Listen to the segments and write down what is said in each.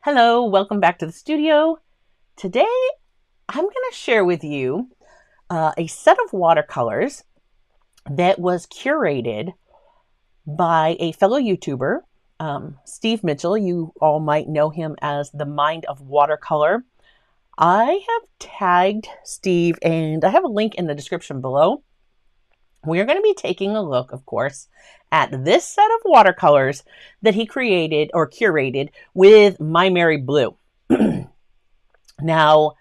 Hello, welcome back to the studio. Today, I'm going to share with you a set of watercolors that was curated by a fellow YouTuber, Steve Mitchell. You all might know him as the Mind of Watercolor. I have tagged Steve, and I have a link in the description below. We are going to be taking a look, of course, at this set of watercolors that he created or curated with Maimeri Blu. Now,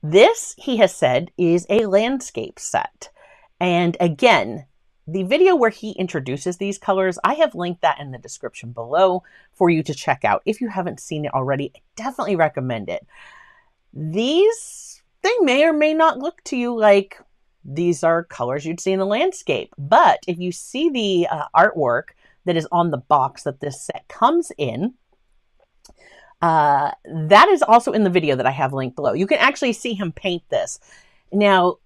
this, he has said, is a landscape set. And again, the video where he introduces these colors, I have linked that in the description below for you to check out. If you haven't seen it already, I definitely recommend it. These, they may or may not look to you like these are colors you'd see in a landscape. But if you see the artwork that is on the box that this set comes in, that is also in the video that I have linked below. You can actually see him paint this. Now,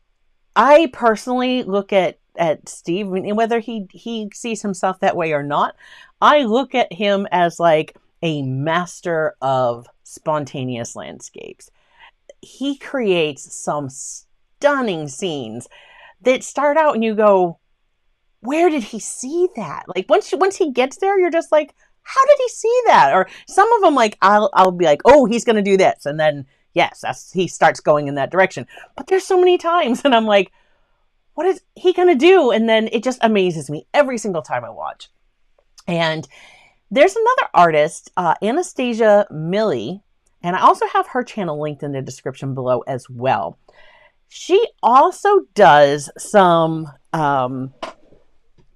I personally look at Steve, whether he sees himself that way or not, I look at him as like a master of spontaneous landscapes. He creates some stunning scenes that start out and you go, where did he see that? Like once he gets there, you're just like, how did he see that? Or some of them, like I'll be like, oh, he's going to do this. And then, yes, he starts going in that direction. But there's so many times and I'm like, what is he going to do? And then it just amazes me every single time I watch. And there's another artist, AnastasiaMily, and I also have her channel linked in the description below as well. She also does some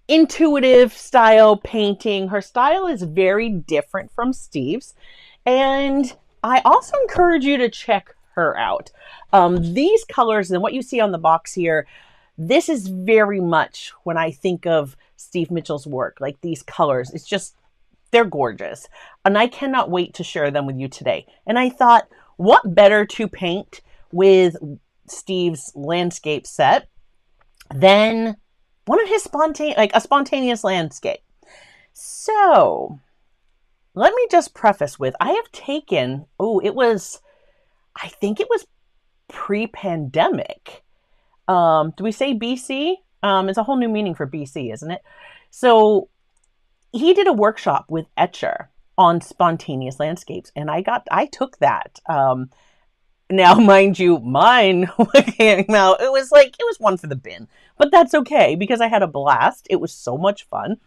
intuitive style painting. Her style is very different from Steve's. And I also encourage you to check her out. These colors and what you see on the box here, this is very much when I think of Steve Mitchell's work, like these colors. It's just, they're gorgeous. And I cannot wait to share them with you today. And I thought, what better to paint with Steve's landscape set than one of his spontaneous landscape. So let me just preface with, I have taken, I think it was pre-pandemic. Do we say BC? It's a whole new meaning for BC, isn't it? So he did a workshop with Etcher on spontaneous landscapes, and I took that. Now, mind you, mine came out, it was one for the bin, but that's okay because I had a blast. It was so much fun.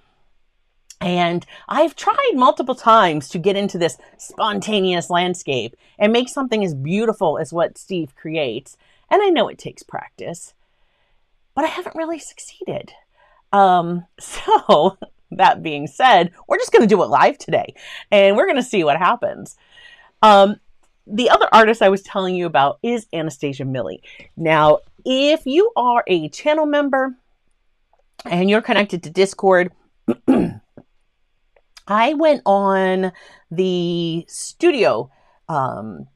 And I've tried multiple times to get into this spontaneous landscape and make something as beautiful as what Steve creates. And I know it takes practice, but I haven't really succeeded. So that being said, we're just going to do it live today and we're going to see what happens. The other artist I was telling you about is AnastasiaMily. Now, if you are a channel member and you're connected to Discord, I went on the studio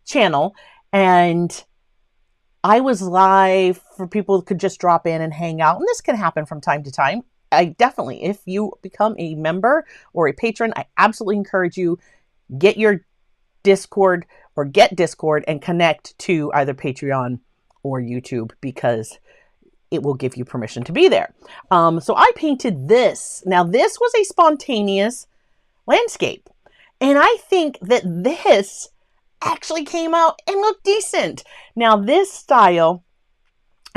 channel and I was live for people who could just drop in and hang out. And this can happen from time to time. I definitely, if you become a member or a patron, I absolutely encourage you, get your Discord or get Discord and connect to either Patreon or YouTube because it will give you permission to be there. So I painted this. Now this was a spontaneous landscape. And I think that this actually came out and looked decent. Now this style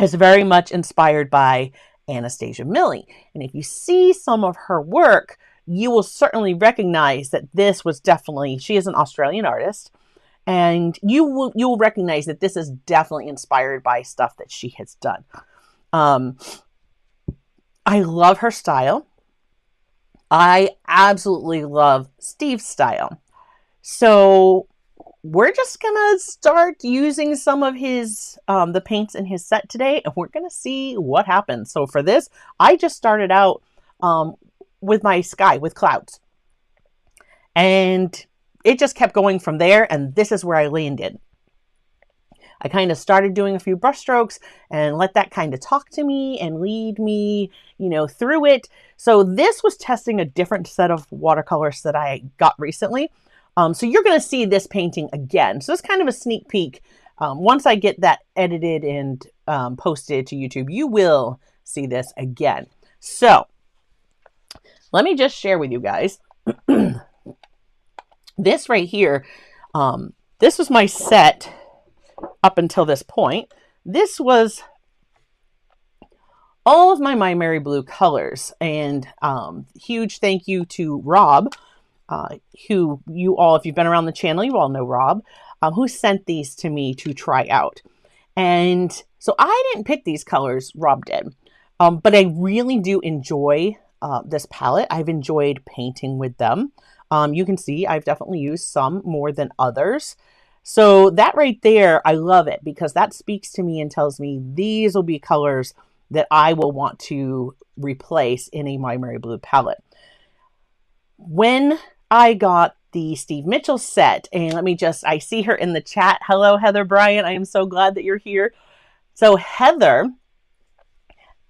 is very much inspired by AnastasiaMily. And if you see some of her work, you will certainly recognize that this was definitely, she is an Australian artist, and you will recognize that this is definitely inspired by stuff that she has done. I love her style. I absolutely love Steve's style. So we're just gonna start using some of his the paints in his set today, and we're gonna see what happens. So for this, I just started out with my sky, with clouds. And it just kept going from there, and this is where I landed. I kind of started doing a few brush strokes and let that kind of talk to me and lead me, through it. So this was testing a different set of watercolors that I got recently. So you're going to see this painting again. So it's kind of a sneak peek. Once I get that edited and posted to YouTube, you will see this again. So let me just share with you guys. This right here, this was my set up until this point. This was all of my Maimeri Blu colors, and huge thank you to Rob, who you all, if you've been around the channel, you all know Rob, who sent these to me to try out. And so I didn't pick these colors, Rob did, but I really do enjoy this palette. I've enjoyed painting with them. You can see I've definitely used some more than others. So that right there, I love it because that speaks to me and tells me these will be colors that I will want to replace in a Maimeri Blu palette. When I got the Steve Mitchell set, and let me just, I see her in the chat. Hello, Heather Bryant. I am so glad that you're here. So Heather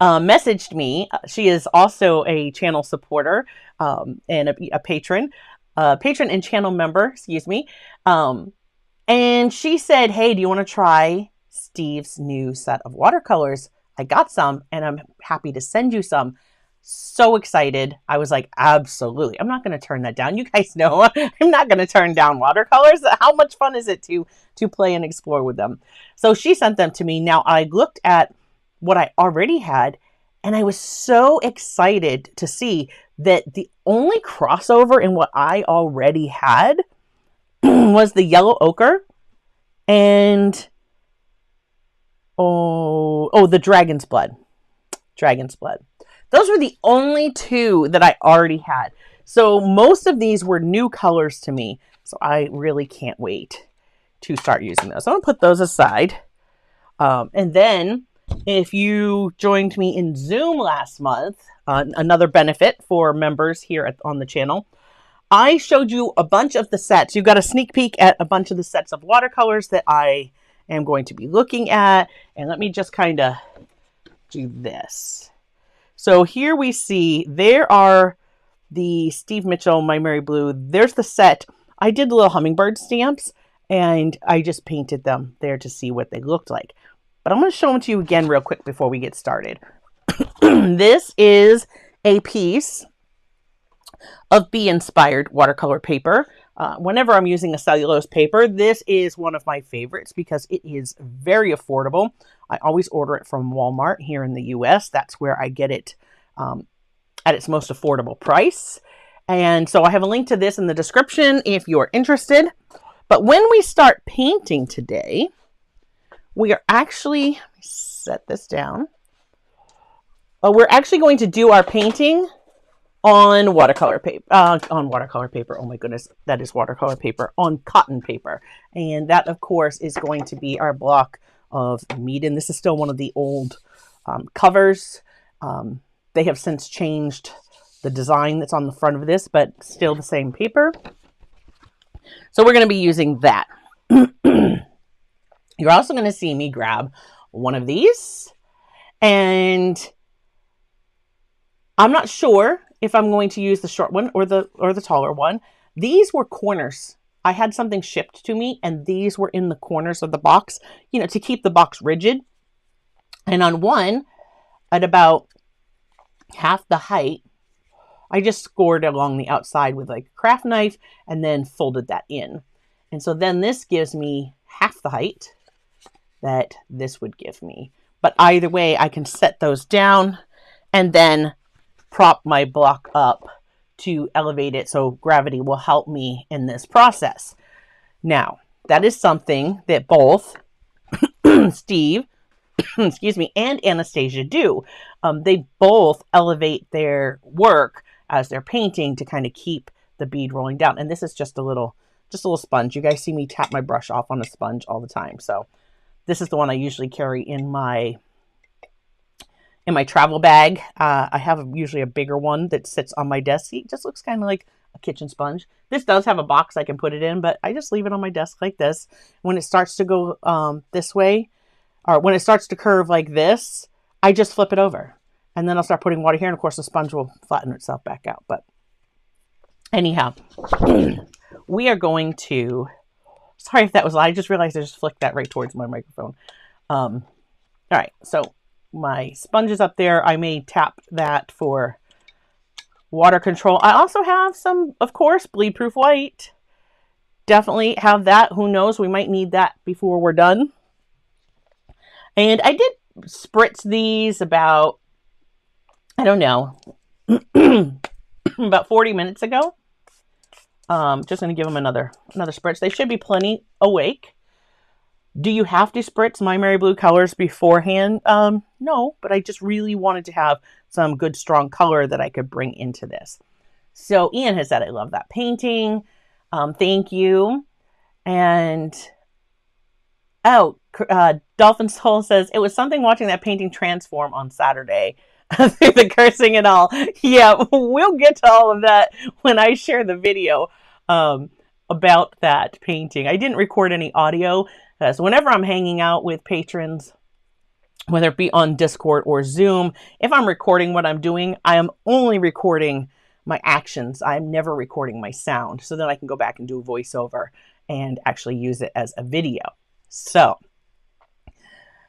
messaged me. She is also a channel supporter and a patron and channel member, excuse me. And she said, hey, do you want to try Steve's new set of watercolors? I got some and I'm happy to send you some. So excited. I was like, absolutely. I'm not going to turn that down. You guys know I'm not going to turn down watercolors. How much fun is it to play and explore with them? So she sent them to me. Now I looked at what I already had and I was so excited to see that the only crossover in what I already had was the yellow ochre and the dragon's blood. Those were the only two that I already had. So most of these were new colors to me. So I really can't wait to start using those. I'm going to put those aside. And then if you joined me in Zoom last month, another benefit for members here on the channel, I showed you a bunch of the sets. You got a sneak peek at a bunch of the sets of watercolors that I am going to be looking at. And let me just kind of do this. So here we see there are the Steve Mitchell Maimeri Blu. There's the set. I did the little hummingbird stamps and I just painted them there to see what they looked like. But I'm going to show them to you again real quick before we get started. This is a piece of bee-inspired watercolor paper. Whenever I'm using a cellulose paper, this is one of my favorites because it is very affordable. I always order it from Walmart here in the US. That's where I get it at its most affordable price. And so I have a link to this in the description if you're interested. But when we start painting today, we are actually, let me set this down. We're actually going to do our painting on watercolor paper, oh my goodness, that is watercolor paper, on cotton paper. And that, of course, is going to be our block of Meeden. This is still one of the old covers. They have since changed the design that's on the front of this, but still the same paper. So we're going to be using that. You're also going to see me grab one of these, and I'm not sure if I'm going to use the short one or the taller one. These were corners. I had something shipped to me and these were in the corners of the box, you know, to keep the box rigid. And on one, at about half the height, I just scored along the outside with like a craft knife and then folded that in. And so then this gives me half the height that this would give me. But either way, I can set those down and then prop my block up to elevate it so gravity will help me in this process. Now, that is something that both Steve, excuse me, and Anastasia do. They both elevate their work as they're painting to kind of keep the bead rolling down. And this is just a little sponge. You guys see me tap my brush off on a sponge all the time. So this is the one I usually carry in my travel bag. I have usually a bigger one that sits on my desk. See, it just looks kind of like a kitchen sponge. This does have a box I can put it in, but I just leave it on my desk like this. When it starts to go this way, or when it starts to curve like this, I just flip it over. And then I'll start putting water here, and of course the sponge will flatten itself back out. But anyhow, we are going to, sorry if that was loud. I just realized I just flicked that right towards my microphone. All right, so my sponge is up there. I may tap that for water control. I also have some, of course, bleed proof white. Definitely have that. Who knows? We might need that before we're done. And I did spritz these about, I don't know, about 40 minutes ago. Just going to give them another spritz. They should be plenty awake. Do you have to spritz Maimeri Blu colors beforehand? No, but I just really wanted to have some good strong color that I could bring into this. So Ian has said, I love that painting. Thank you. And Dolphin Soul says, it was something watching that painting transform on Saturday. Through the cursing and all. Yeah, we'll get to all of that when I share the video about that painting. I didn't record any audio. So whenever I'm hanging out with patrons, whether it be on Discord or Zoom, if I'm recording what I'm doing, I am only recording my actions. I'm never recording my sound. So then I can go back and do a voiceover and actually use it as a video. So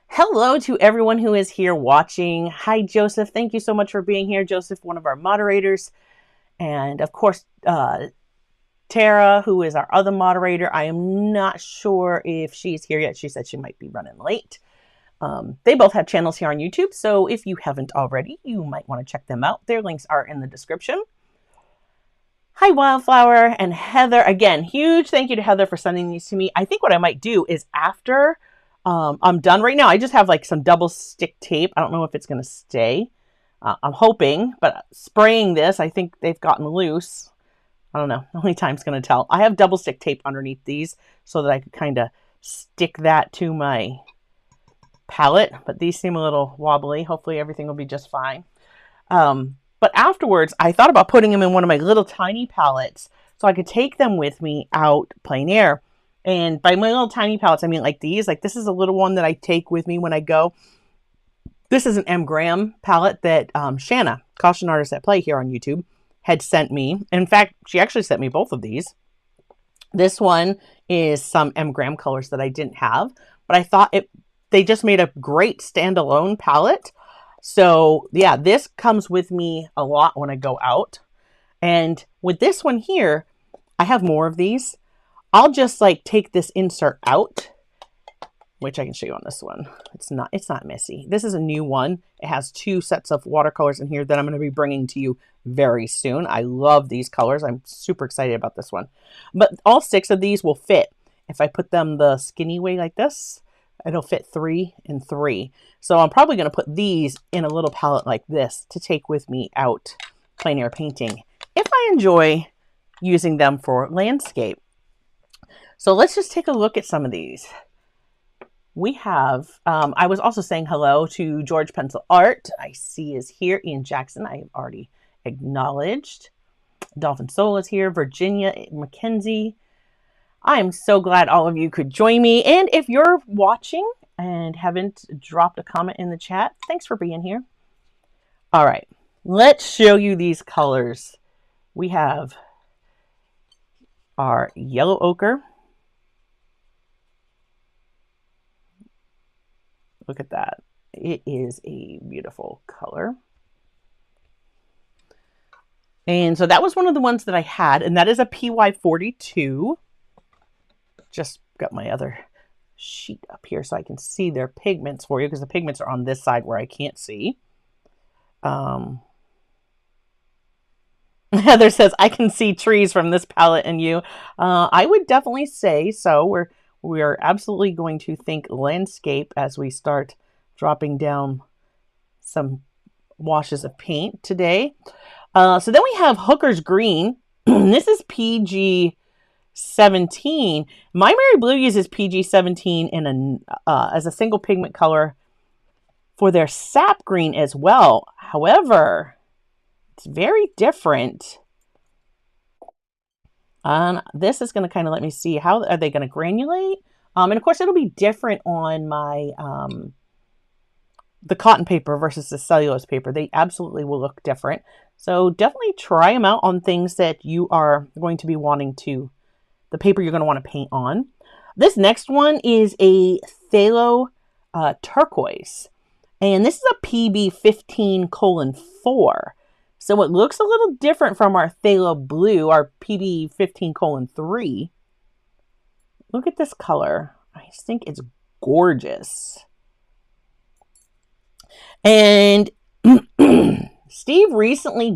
hello to everyone who is here watching. Hi, Joseph. Thank you so much for being here. Joseph, one of our moderators. And of course, Tara, who is our other moderator. I am not sure if she's here yet. She said she might be running late. They both have channels here on YouTube. So if you haven't already, you might want to check them out. Their links are in the description. Hi, Wildflower and Heather. Again, huge thank you to Heather for sending these to me. I think what I might do is after I'm done right now, I just have like some double stick tape. I don't know if it's going to stay. I'm hoping, but spraying this, I think they've gotten loose. I don't know. Only time's going to tell. I have double stick tape underneath these so that I could kind of stick that to my palette, but these seem a little wobbly. Hopefully everything will be just fine. But afterwards, I thought about putting them in one of my little tiny palettes so I could take them with me out plein air. And by my little tiny palettes, I mean like these. Like this is a little one that I take with me when I go. This is an M. Graham palette that Shanna, Caution Artist at Play here on YouTube, had sent me. In fact, she actually sent me both of these. This one is some M. Graham colors that I didn't have, but I thought they just made a great standalone palette. So yeah, this comes with me a lot when I go out. And with this one here, I have more of these. I'll just like take this insert out, which I can show you on this one. It's not messy. This is a new one. It has 2 sets of watercolors in here that I'm going to be bringing to you very soon. I love these colors. I'm super excited about this one. But all 6 of these will fit. If I put them the skinny way like this, it'll fit 3 and 3. So I'm probably going to put these in a little palette like this to take with me out plein air painting if I enjoy using them for landscape. So let's just take a look at some of these. We have, I was also saying hello to George Pencil Art. I see is here. Ian Jackson, I have already acknowledged. Dolphin Soul is here. Virginia Mackenzie. I am so glad all of you could join me. And if you're watching and haven't dropped a comment in the chat, thanks for being here. All right, let's show you these colors. We have our yellow ochre. Look at that. It is a beautiful color. And so that was one of the ones that I had, and that is a PY42. Just got my other sheet up here so I can see their pigments for you, because the pigments are on this side where I can't see. Heather says, I can see trees from this palette in you. I would definitely say so. We are absolutely going to think landscape as we start dropping down some washes of paint today. So then we have Hooker's Green. This is PG 17. Maimeri Blu uses PG 17 in as a single pigment color for their sap green as well. However, it's very different. This is going to kind of let me see how are they going to granulate. And of course, it'll be different on my the cotton paper versus the cellulose paper. They absolutely will look different. So definitely try them out on things that you are going to be wanting to the paper you're going to want to paint on. This next one is a phthalo turquoise. And this is a PB 15:4. So it looks a little different from our phthalo blue, our PB 15:3. Look at this color. I just think it's gorgeous. And Steve recently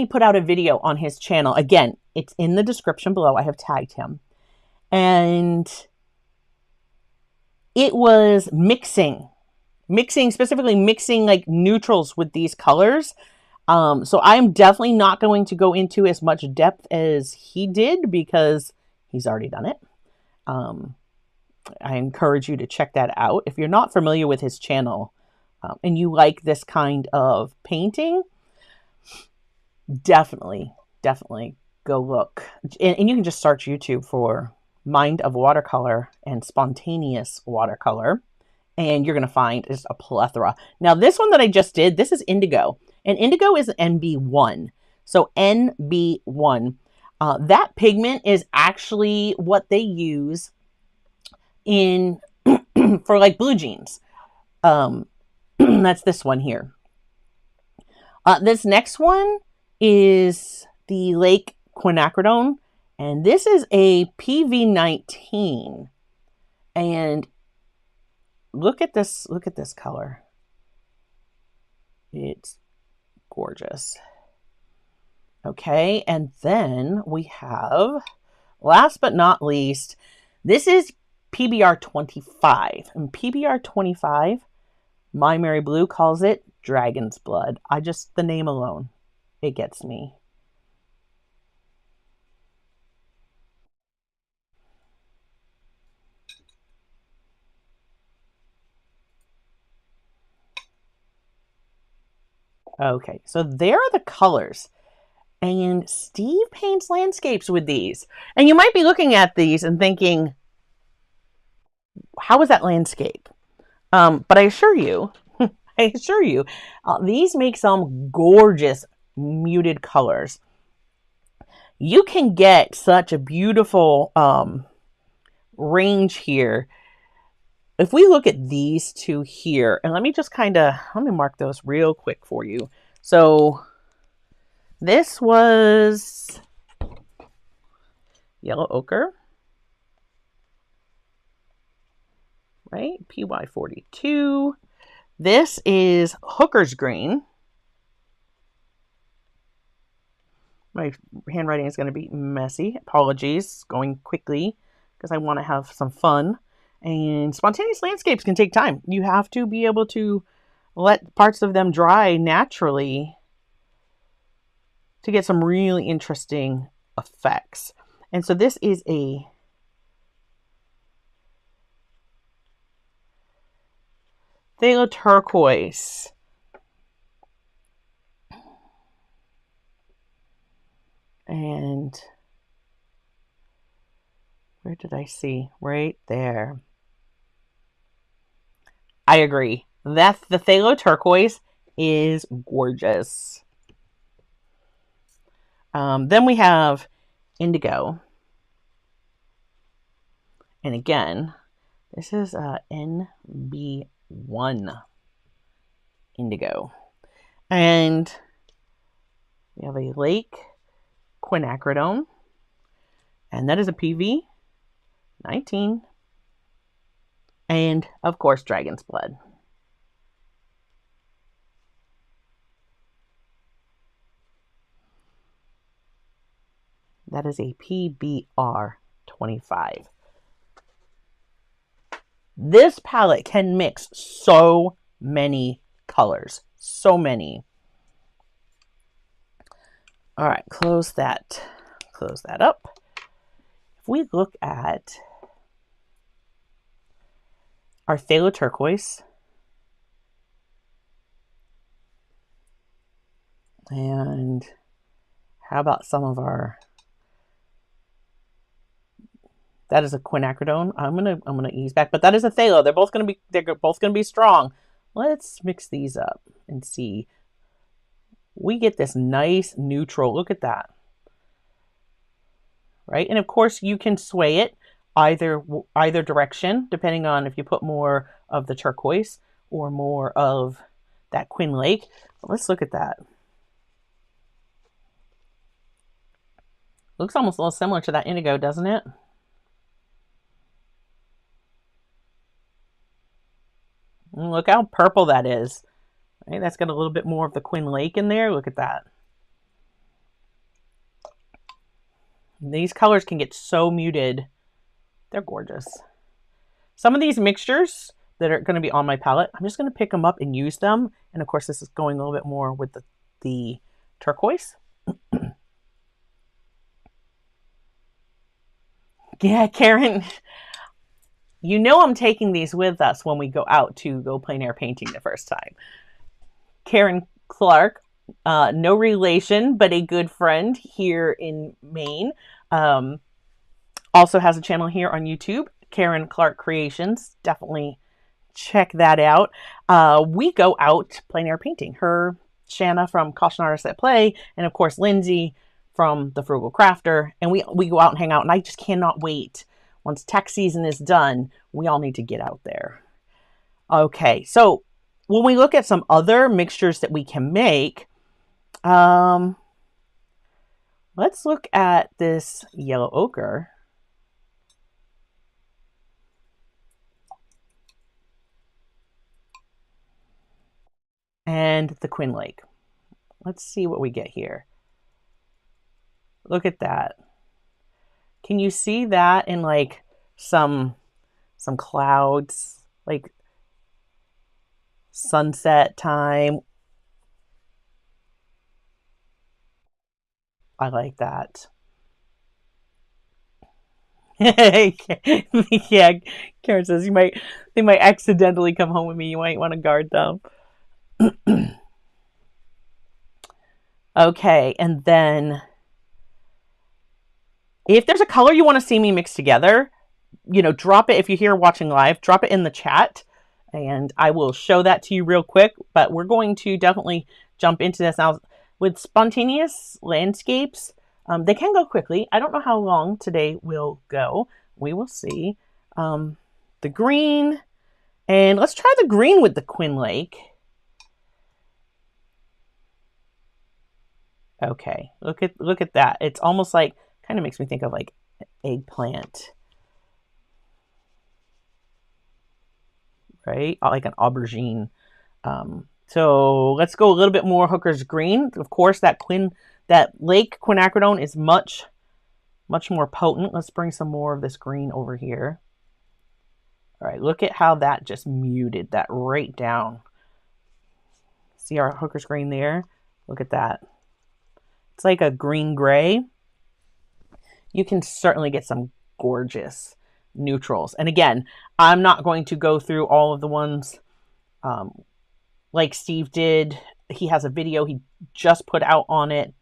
put out a video on his channel. Again, it's in the description below. I have tagged him. And it was specifically mixing like neutrals with these colors. So I'm definitely not going to go into as much depth as he did because he's already done it. I encourage you to check that out. If you're not familiar with his channel and you like this kind of painting, definitely go look. And you can just search YouTube for Mind of Watercolor and Spontaneous Watercolor, and you're going to find just a plethora. Now, this one that I just did, this is indigo, and indigo is NB1. So NB1, that pigment is actually what they use in for like blue jeans. That's this one here. This next one is the Lake Quinacridone, and this is a PV19. And look at this color. It's gorgeous. Okay, and then we have, last but not least, this is PBR 25. And PBR 25, Maimeri Blu calls it Dragon's Blood. The name alone, it gets me. Okay, so there are the colors. And Steve paints landscapes with these. And you might be looking at these and thinking, how is that landscape? But I assure you, these make some gorgeous muted colors. You can get such a beautiful range here. If we look at these two here, and let me mark those real quick for you. So this was yellow ochre, right? PY42. This is hooker's green. My handwriting is going to be messy. Apologies, going quickly because I want to have some fun. And spontaneous landscapes can take time. You have to be able to let parts of them dry naturally to get some really interesting effects. And so this is a phthalo turquoise. And where did I see? Right there. I agree. The phthalo turquoise is gorgeous. Then we have indigo. And again, this is NB1 indigo. And we have a Lake Quinacridone. And that is a PV19. And, of course, Dragon's Blood. That is a PBR 25. This palette can mix so many colors. So many. All right, close that up. If we look at our phthalo turquoise, and how about some of our, that is a quinacridone. I'm gonna ease back, but that is a phthalo. They're both gonna be strong. Let's mix these up and see. We get this nice neutral. Look at that. right? And of course you can sway it either direction, depending on if you put more of the turquoise or more of that Quinn Lake. But let's look at that. Looks almost a little similar to that indigo, doesn't it? And look how purple that is. Right? That's got a little bit more of the Quinn Lake in there. Look at that. These colors can get so muted. They're gorgeous. Some of these mixtures that are going to be on my palette, I'm just going to pick them up and use them. And of course, this is going a little bit more with the turquoise. Yeah, Karen, you know I'm taking these with us when we go out to go plein air painting the first time. Karen Clark, no relation, but a good friend here in Maine. Also has a channel here on YouTube, Karen Clark Creations. Definitely check that out. We go out plein air painting. Her, Shanna from Caution Artists at Play, and of course Lindsay from The Frugal Crafter. And we go out and hang out, and I just cannot wait. Once tax season is done, we all need to get out there. Okay, so when we look at some other mixtures that we can make, let's look at this yellow ochre. And the Quinn Lake. Let's see what we get here. Look at that. Can you see that in like some clouds, like sunset time? I like that. Yeah, Karen says they might accidentally come home with me. You might want to guard them. Okay, and then if there's a color you want to see me mix together, you know, drop it. If you're here watching live, drop it in the chat and I will show that to you real quick. But we're going to definitely jump into this now with spontaneous landscapes. They can go quickly. I don't know how long today will go. We will see. The green, and let's try the green with the Quinn Lake. Okay, look at that. It's almost like, kind of makes me think of like eggplant, right? Like an aubergine. So let's go a little bit more Hooker's green. Of course, that Lake quinacridone is much more potent. Let's bring some more of this green over here. All right, look at how that just muted that right down. See our Hooker's green there? Look at that. It's like a green gray. You can certainly get some gorgeous neutrals. And again, I'm not going to go through all of the ones like Steve did. He has a video he just put out on it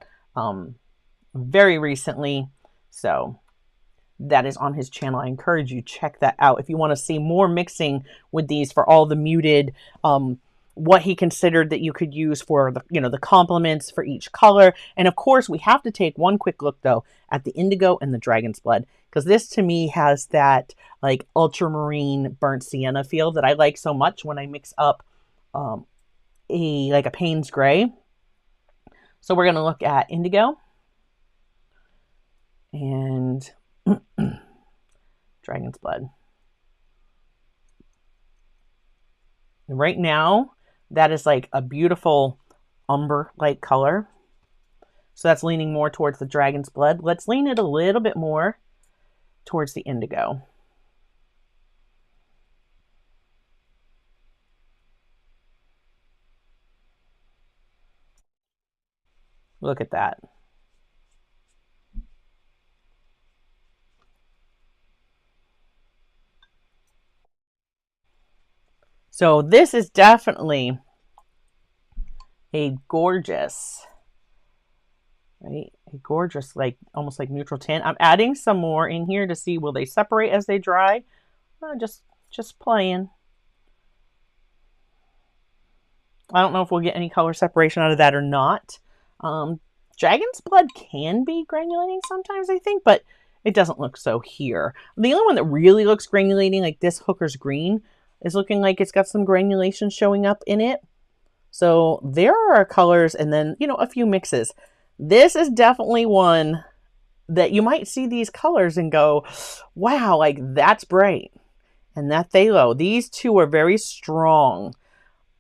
very recently. So that is on his channel. I encourage you to check that out if you want to see more mixing with these for all the muted, what he considered that you could use for the complements for each color. And of course, we have to take one quick look though at the indigo and the dragon's blood, because this to me has that like ultramarine burnt sienna feel that I like so much when I mix up a Payne's gray. So we're going to look at indigo and dragon's blood. And right now, that is like a beautiful umber-like color. So that's leaning more towards the dragon's blood. Let's lean it a little bit more towards the indigo. Look at that. So this is definitely a gorgeous, right? A gorgeous, like almost like neutral tint. I'm adding some more in here to see will they separate as they dry. Just playing. I don't know if we'll get any color separation out of that or not. Dragon's blood can be granulating sometimes, I think, but it doesn't look so here. The only one that really looks granulating, like this Hooker's Green, is looking like it's got some granulation showing up in it. So there are colors and then, you know, a few mixes. This is definitely one that you might see these colors and go, wow, like that's bright. And that phthalo. These two are very strong.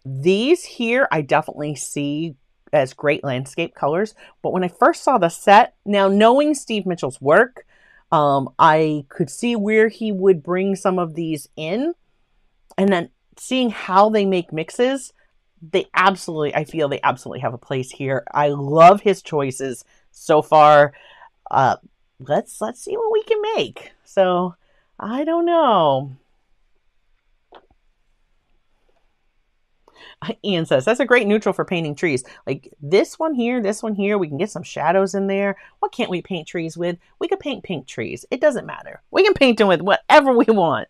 These here, I definitely see as great landscape colors. But when I first saw the set, now knowing Steve Mitchell's work, I could see where he would bring some of these in. And then seeing how they make mixes, I feel they absolutely have a place here. I love his choices so far. Let's see what we can make. So I don't know. Ian says, that's a great neutral for painting trees. Like this one here, we can get some shadows in there. What can't we paint trees with? We could paint pink trees. It doesn't matter. We can paint them with whatever we want.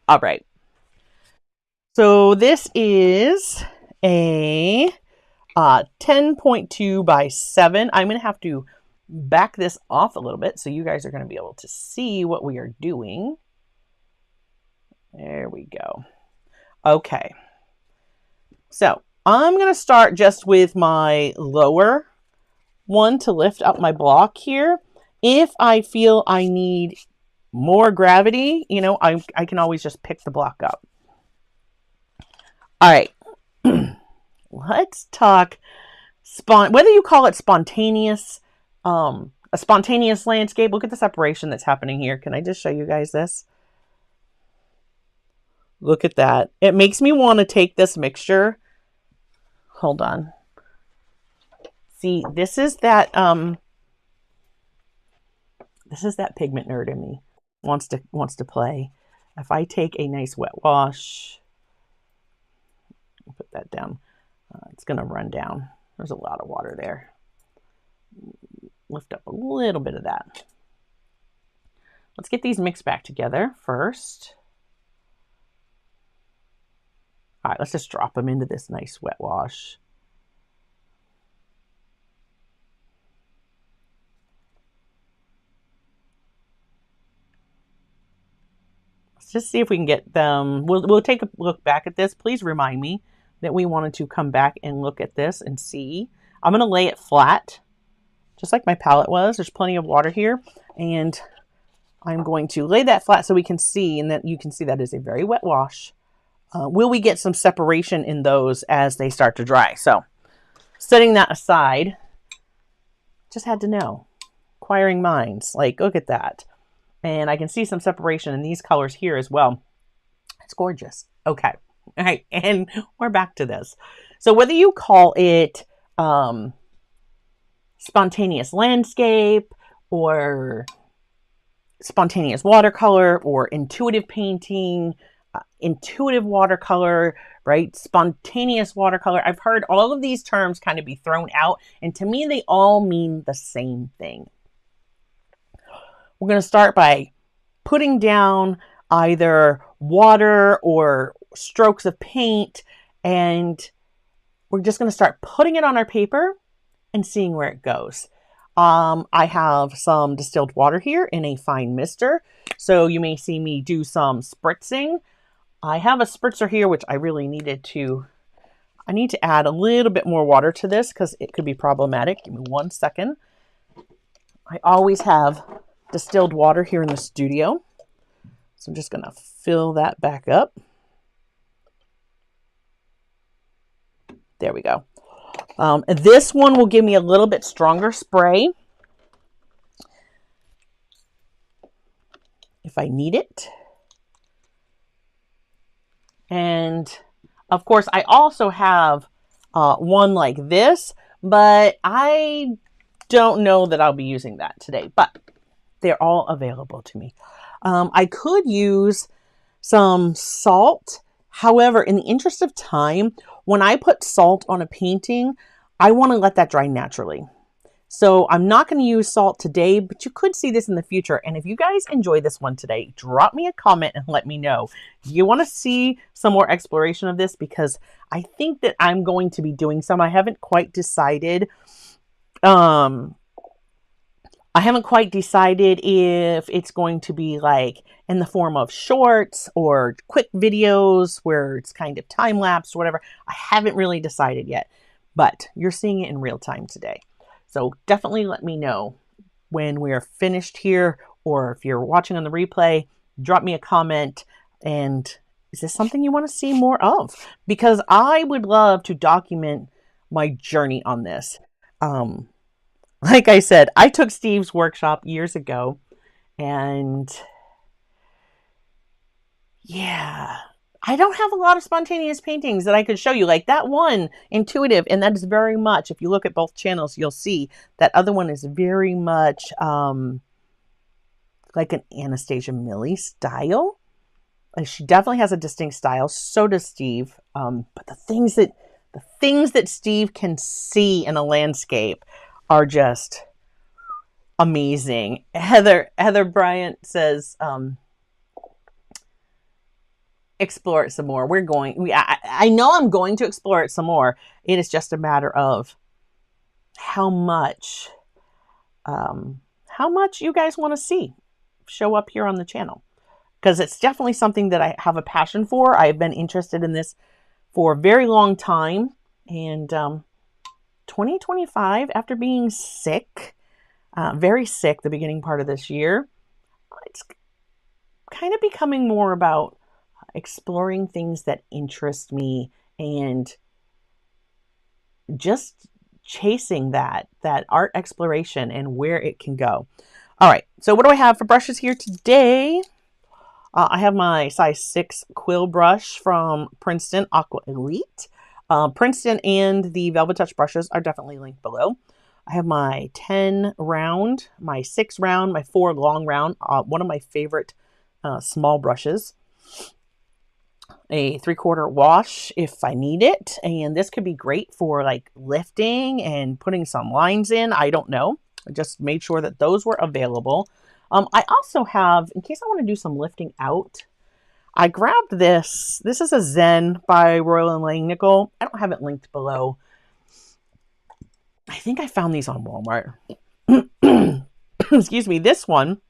All right. So this is a 10.2 by 7. I'm going to have to back this off a little bit so you guys are going to be able to see what we are doing. There we go. Okay. So I'm going to start just with my lower one to lift up my block here. If I feel I need more gravity, you know, I can always just pick the block up. All right. Let's talk whether you call it spontaneous, a spontaneous landscape. Look at the separation that's happening here. Can I just show you guys this? Look at that. It makes me want to take this mixture. Hold on. See, this is that pigment nerd in me wants to play. If I take a nice wet wash, put that down. It's going to run down. There's a lot of water there. Lift up a little bit of that. Let's get these mixed back together first. All right, let's just drop them into this nice wet wash. Let's just see if we can get them. We'll take a look back at this. Please remind me that we wanted to come back and look at this and see. I'm going to lay it flat, just like my palette was. There's plenty of water here, and I'm going to lay that flat so we can see, and that you can see that is a very wet wash. Will we get some separation in those as they start to dry? So setting that aside, just had to know. Inquiring minds, like, look at that. And I can see some separation in these colors here as well. It's gorgeous. Okay. All right. And we're back to this. So whether you call it spontaneous landscape or spontaneous watercolor or intuitive painting, intuitive watercolor, right? Spontaneous watercolor. I've heard all of these terms kind of be thrown out, and to me, they all mean the same thing. We're going to start by putting down either water or strokes of paint, and we're just going to start putting it on our paper and seeing where it goes. I have some distilled water here in a fine mister, so you may see me do some spritzing. I have a spritzer here, which I really need to add a little bit more water to this because it could be problematic. Give me 1 second. I always have distilled water here in the studio. So I'm just going to fill that back up. There we go. This one will give me a little bit stronger spray if I need it. And of course, I also have one like this, but I don't know that I'll be using that today, but they're all available to me. I could use some salt. However, in the interest of time, when I put salt on a painting, I want to let that dry naturally. So I'm not going to use salt today, but you could see this in the future. And if you guys enjoy this one today, drop me a comment and let me know. Do you want to see some more exploration of this? Because I think that I'm going to be doing some. I haven't quite decided. I I haven't quite decided if it's going to be like in the form of shorts or quick videos where it's kind of time lapse or whatever. I haven't really decided yet, but you're seeing it in real time today. So definitely let me know when we are finished here, or if you're watching on the replay, drop me a comment. And is this something you want to see more of? Because I would love to document my journey on this. Like I said, I took Steve's workshop years ago, and yeah, I don't have a lot of spontaneous paintings that I could show you. Like that one, Intuitive, and that is very much, if you look at both channels, you'll see that other one is very much like an AnastasiaMily style. She definitely has a distinct style. So does Steve. But the things that Steve can see in a landscape are just amazing. Heather Bryant says, explore it some more. I know I'm going to explore it some more. It is just a matter of how much you guys want to see show up here on the channel. Because it's definitely something that I have a passion for. I've been interested in this for a very long time. And 2025, after being sick, very sick the beginning part of this year, it's kind of becoming more about exploring things that interest me and just chasing that art exploration and where it can go. All right, so what do I have for brushes here today? I have my size 6 quill brush from Princeton Aqua Elite. Princeton and the Velvet Touch brushes are definitely linked below. I have my 10 round, my 6 round, my 4 long round, one of my favorite small brushes. A 3/4 wash if I need it. And this could be great for like lifting and putting some lines in. I don't know. I just made sure that those were available. I also have, in case I want to do some lifting out, I grabbed this. This is a Zen by Royal and Langnickel. I don't have it linked below. I think I found these on Walmart. Excuse me. This one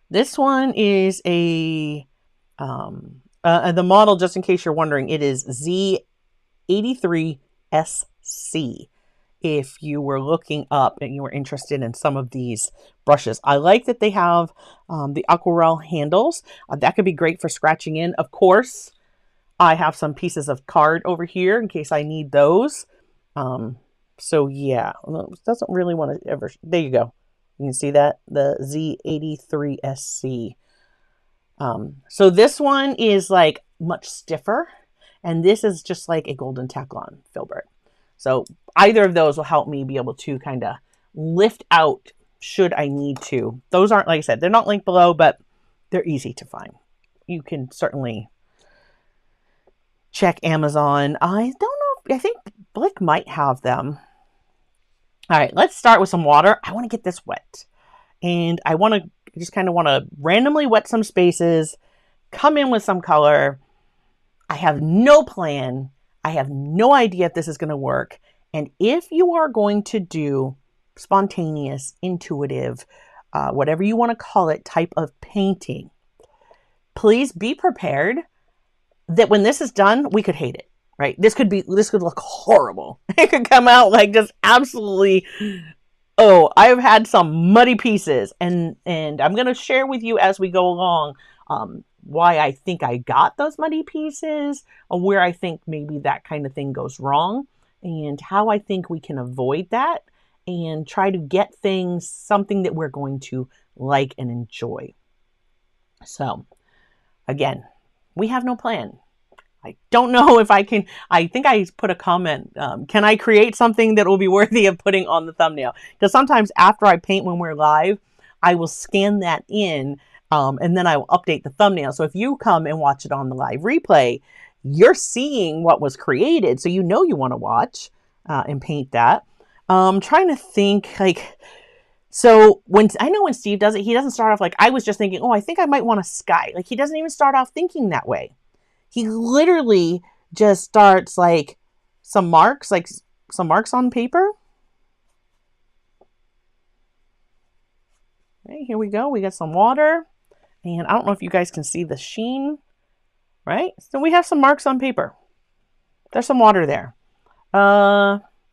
is a, the model, just in case you're wondering, it is Z83SC. If you were looking up and you were interested in some of these brushes, I like that they have the aquarelle handles. That could be great for scratching in. Of course, I have some pieces of card over here in case I need those. So yeah, doesn't really want to ever. There you go. You can see that, the Z83SC. So this one is like much stiffer, and this is just like a golden Taklon filbert. So either of those will help me be able to kind of lift out should I need to. Those aren't, like I said, they're not linked below, but they're easy to find. You can certainly check Amazon. I don't know. I think Blick might have them. All right, let's start with some water. I want to get this wet. And I want to just kind of want to randomly wet some spaces, come in with some color. I have no plan. I have no idea if this is going to work. And if you are going to do spontaneous, intuitive, whatever you want to call it, type of painting, please be prepared that when this is done, we could hate it, right? This could look horrible. It could come out like just absolutely, oh, I've had some muddy pieces. And I'm going to share with you as we go along, why I think I got those muddy pieces, or where I think maybe that kind of thing goes wrong, and how I think we can avoid that and try to get something that we're going to like and enjoy. So again, we have no plan. I don't know if I can. I think I put a comment. Can I create something that will be worthy of putting on the thumbnail? Because sometimes after I paint when we're live, I will scan that in, and then I will update the thumbnail. So if you come and watch it on the live replay, you're seeing what was created. So you know you want to watch and paint that. Trying to think like, so when Steve does it, he doesn't start off like, I was just thinking, oh, I think I might want a sky. Like he doesn't even start off thinking that way. He literally just starts like some marks on paper. Okay, here we go. We got some water. And I don't know if you guys can see the sheen, right? So we have some marks on paper. There's some water there.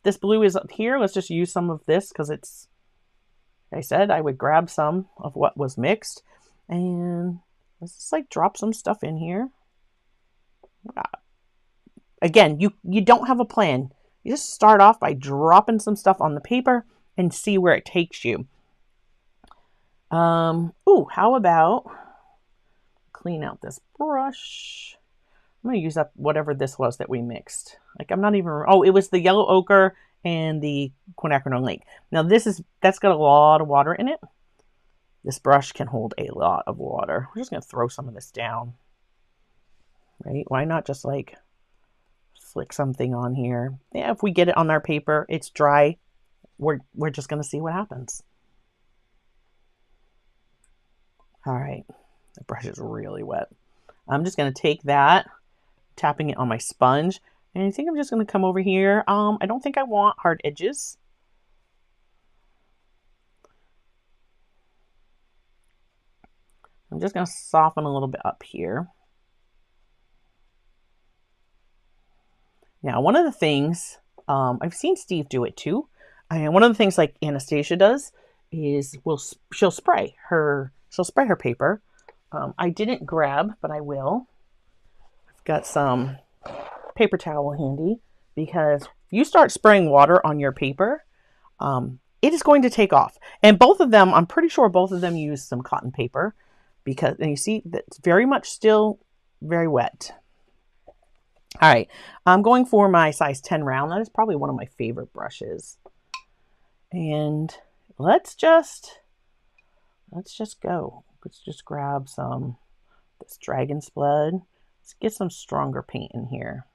This blue is up here. Let's just use some of this because it's, like I said, I would grab some of what was mixed. And let's just like drop some stuff in here. Again, you don't have a plan. You just start off by dropping some stuff on the paper and see where it takes you. Ooh, how about clean out this brush? I'm going to use up whatever this was that we mixed. Like, I'm not even, oh, it was the yellow ochre and the quinacridone lake. Now that's got a lot of water in it. This brush can hold a lot of water. We're just going to throw some of this down. Right? Why not just like flick something on here? Yeah, if we get it on our paper, it's dry. We're just going to see what happens. All right. The brush is really wet. I'm just going to take that, tapping it on my sponge. And I think I'm just going to come over here. I don't think I want hard edges. I'm just going to soften a little bit up here. Now, one of the things, I've seen Steve do it too. And one of the things like Anastasia does is she'll spray her paper. I didn't grab, but I will. I've got some paper towel handy because if you start spraying water on your paper, it is going to take off. And both of them, I'm pretty sure both of them use some cotton paper because, and you see that's very much still very wet. All right, I'm going for my size 10 round. That is probably one of my favorite brushes. And let's just go. Let's just grab some this dragon's blood. Let's get some stronger paint in here.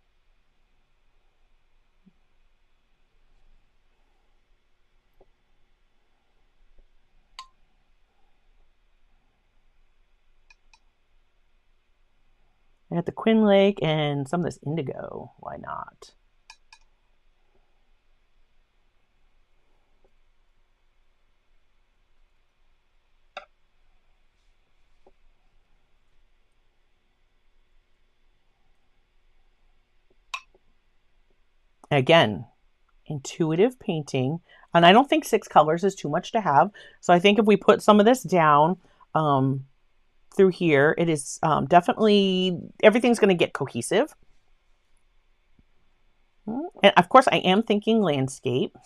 I got the Quin Lake and some of this indigo. Why not? Again, intuitive painting. And I don't think 6 colors is too much to have. So I think if we put some of this down through here, it is definitely, everything's going to get cohesive. And of course, I am thinking landscape.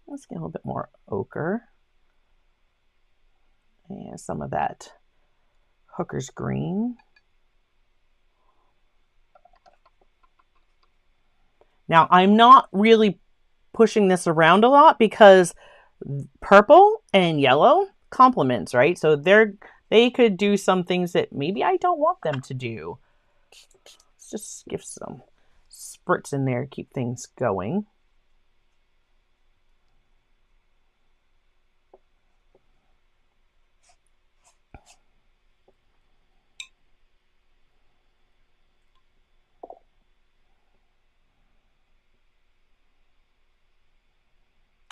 Let's get a little bit more ochre. And some of that Hooker's green. Now, I'm not really pushing this around a lot because purple and yellow complements, right? So they could do some things that maybe I don't want them to do. Let's just give some spritz in there, keep things going.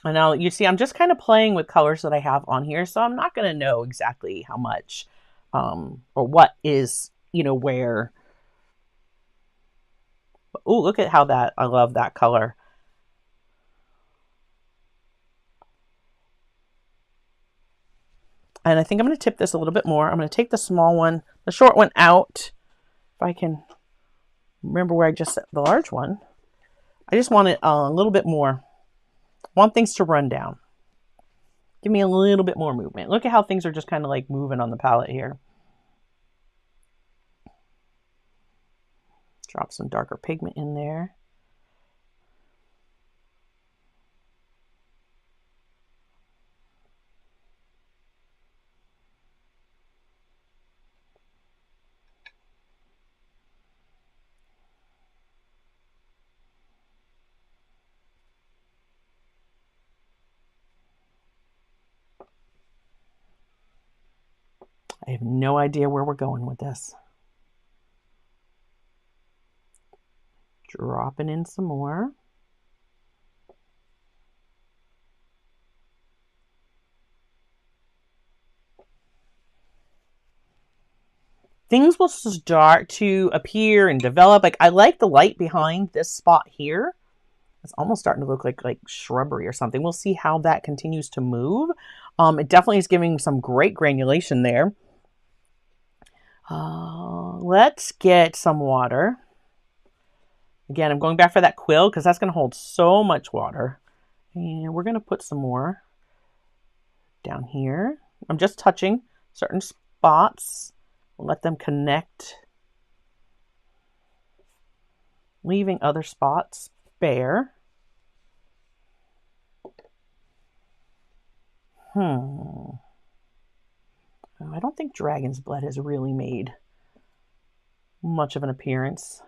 And now you see, I'm just kind of playing with colors that I have on here. So I'm not going to know exactly how much or what is, where. Oh, look at how I love that color. And I think I'm going to tip this a little bit more. I'm going to take the small one, the short one out. If I can remember where I just set the large one. I just want it a little bit more. I want things to run down. Give me a little bit more movement. Look at how things are just kind of like moving on the palette here. Drop some darker pigment in there. I have no idea where we're going with this. Dropping in some more. Things will start to appear and develop. Like, I like the light behind this spot here. It's almost starting to look like shrubbery or something. We'll see how that continues to move. It definitely is giving some great granulation there. Let's get some water. Again, I'm going back for that quill because that's going to hold so much water. And we're going to put some more down here. I'm just touching certain spots. We'll let them connect, leaving other spots bare. I don't think dragon's blood has really made much of an appearance.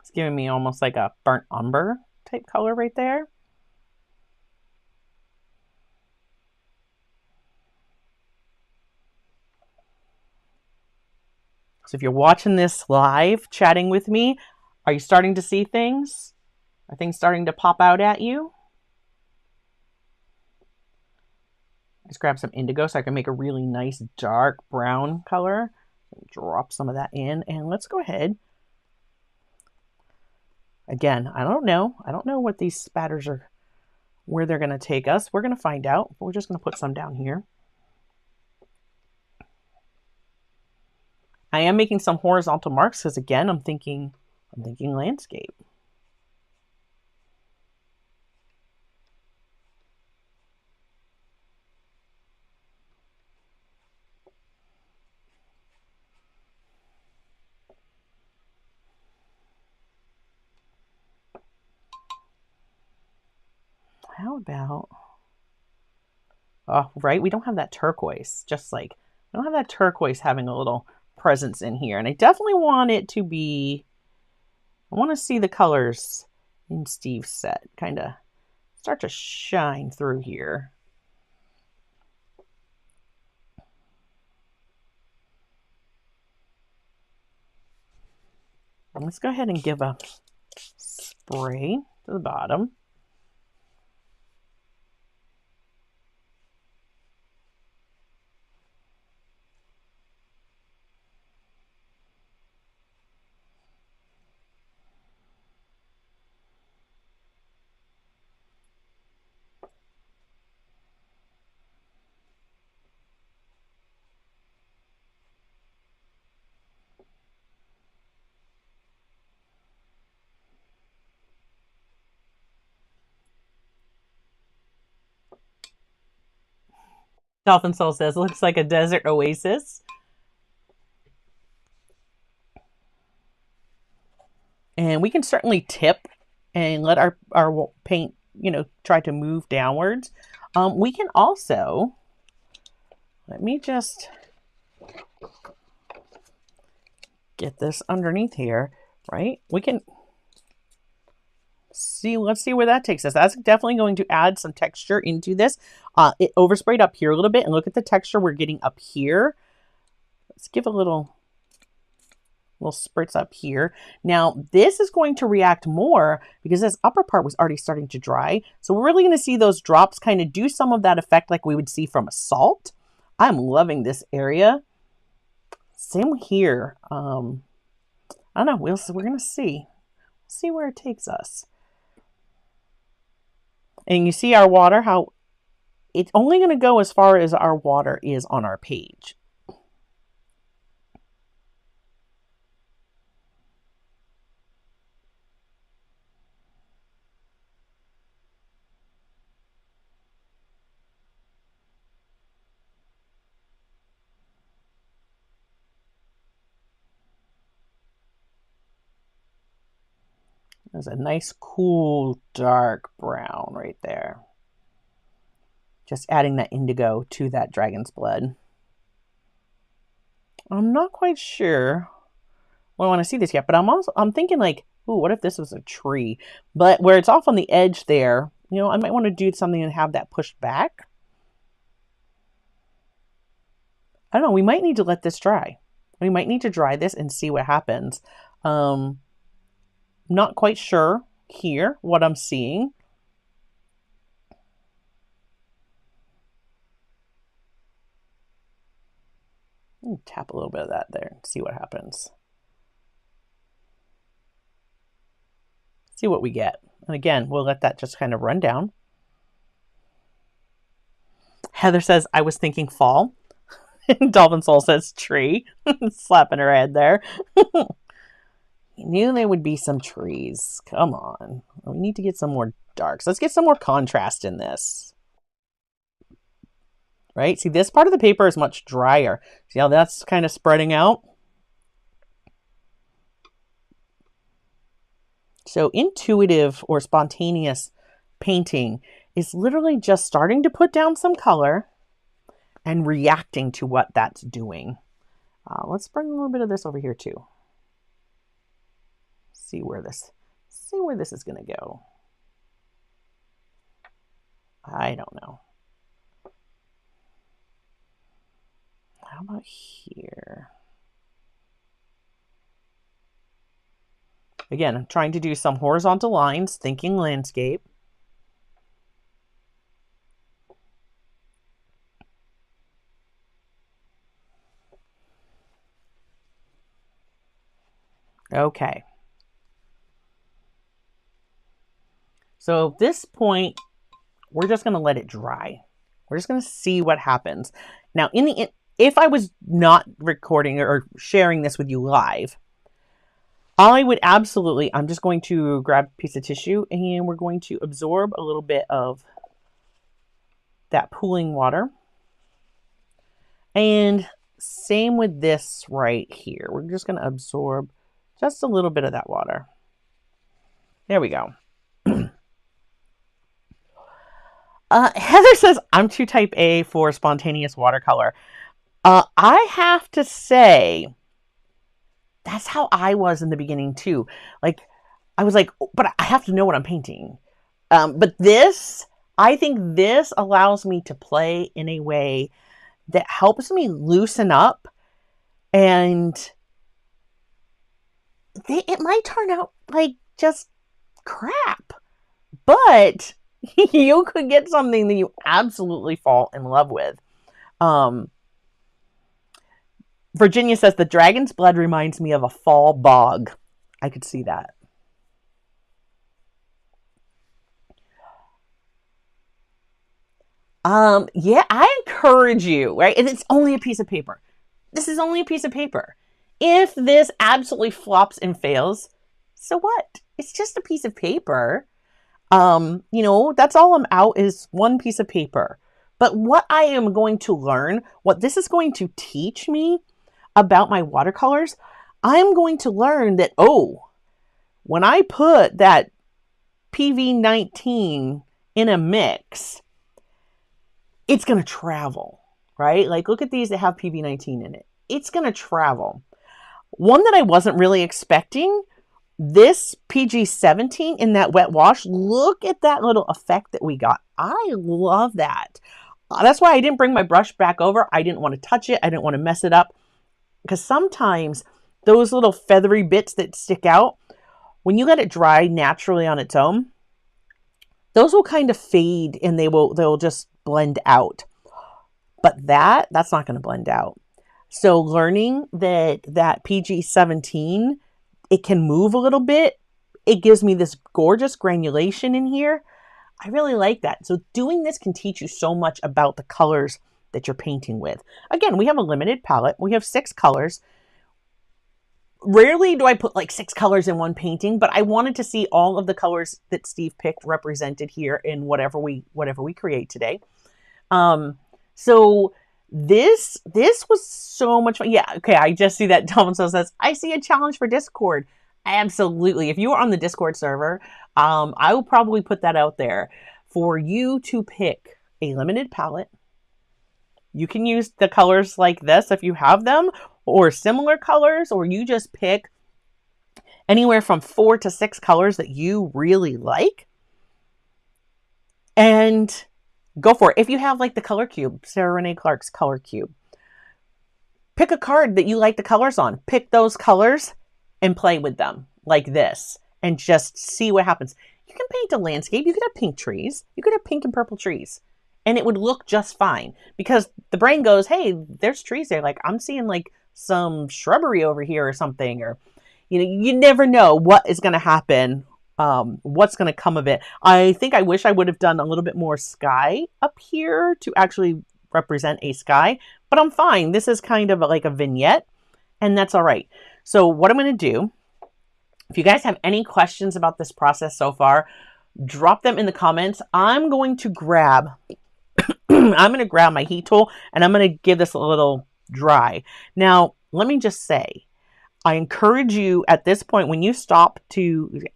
It's giving me almost like a burnt umber type color right there. So if you're watching this live, chatting with me, are you starting to see things? Are things starting to pop out at you? Just grab some indigo so I can make a really nice dark brown color. Drop some of that in, and let's go ahead. Again, I don't know. I don't know what these spatters are, where they're going to take us. We're going to find out. We're just going to put some down here. I am making some horizontal marks because, again, I'm thinking landscape. How about, oh, right, we don't have that turquoise, just like, we don't have that turquoise having a little presence in here. And I definitely want it to be, I want to see the colors in Steve's set kind of start to shine through here. Let's go ahead and give a spray to the bottom. Dolphin Soul says, looks like a desert oasis. And we can certainly tip and let our paint, try to move downwards. We can also, let me just get this underneath here, right? We can see, let's see where that takes us. That's definitely going to add some texture into this. It oversprayed up here a little bit, and look at the texture we're getting up here. Let's give a little spritz up here. Now, this is going to react more because this upper part was already starting to dry. So we're really going to see those drops kind of do some of that effect like we would see from a salt. I'm loving this area. Same here. I don't know. We're going to see where it takes us. And you see our water, how it's only going to go as far as our water is on our page. There's a nice, cool, dark brown right there. Just adding that indigo to that dragon's blood. I'm not quite sure. Well, I want to see this yet, but I'm thinking like, ooh, what if this was a tree? But where it's off on the edge there, you know, I might want to do something and have that pushed back. I don't know. We might need to let this dry. We might need to dry this and see what happens. Not quite sure here what I'm seeing. Tap a little bit of that there and see what happens. See what we get. And again, we'll let that just kind of run down. Heather says, I was thinking fall. Dolphin Soul says tree. Slapping her head there. You knew there would be some trees. Come on. We need to get some more darks. Let's get some more contrast in this. Right? See, this part of the paper is much drier. See how that's kind of spreading out? So intuitive or spontaneous painting is literally just starting to put down some color and reacting to what that's doing. Let's bring a little bit of this over here too. See where this is going to go. I don't know. How about here? Again, I'm trying to do some horizontal lines, thinking landscape. Okay. So at this point, we're just going to let it dry. We're just going to see what happens. Now, if I was not recording or sharing this with you live, I would absolutely, I'm just going to grab a piece of tissue and we're going to absorb a little bit of that pooling water. And same with this right here. We're just going to absorb just a little bit of that water. There we go. Heather says, I'm too type A for spontaneous watercolor. I have to say, that's how I was in the beginning too. Like, I was like, but I have to know what I'm painting. But this, I think this allows me to play in a way that helps me loosen up, and it might turn out like just crap, but you could get something that you absolutely fall in love with. Virginia says, the dragon's blood reminds me of a fall bog. I could see that. Yeah, I encourage you, right? And it's only a piece of paper. This is only a piece of paper. If this absolutely flops and fails, so what? It's just a piece of paper. You know, that's all I'm out is one piece of paper. But what I am going to learn, what this is going to teach me about my watercolors, I'm going to learn that, oh, when I put that PV19 in a mix, it's going to travel, right? Like, look at these that have PV19 in it. It's going to travel. One that I wasn't really expecting, this PG17 in that wet wash, look at that little effect that we got. I love that. That's why I didn't bring my brush back over. I didn't want to touch it. I didn't want to mess it up. Because sometimes those little feathery bits that stick out, when you let it dry naturally on its own, those will kind of fade and they'll just blend out. But that's not going to blend out. So learning that PG17, it can move a little bit. It gives me this gorgeous granulation in here. I really like that. So doing this can teach you so much about the colors that you're painting with. Again, we have a limited palette. We have 6 colors. Rarely do I put like 6 colors in one painting, but I wanted to see all of the colors that Steve picked represented here in whatever we create today. So this was so much fun. Yeah, okay, I just see that Thomas says, I see a challenge for Discord. Absolutely. If you are on the Discord server, I will probably put that out there for you to pick a limited palette. You can use the colors like this if you have them, or similar colors, or you just pick anywhere from 4 to 6 colors that you really like and go for it. If you have like the color cube, Sarah Renee Clark's color cube, pick a card that you like the colors on, pick those colors and play with them like this and just see what happens. You can paint a landscape. You could have pink trees. You could have pink and purple trees and it would look just fine because the brain goes, hey, there's trees there. Like I'm seeing like some shrubbery over here or something, or, you know, you never know what is going to happen. What's going to come of it. I think I wish I would have done a little bit more sky up here to actually represent a sky, but I'm fine. This is kind of like a vignette and that's all right. So what I'm going to do, if you guys have any questions about this process so far, drop them in the comments. I'm going to grab my heat tool and I'm going to give this a little dry. Now, let me just say, I encourage you at this point, when you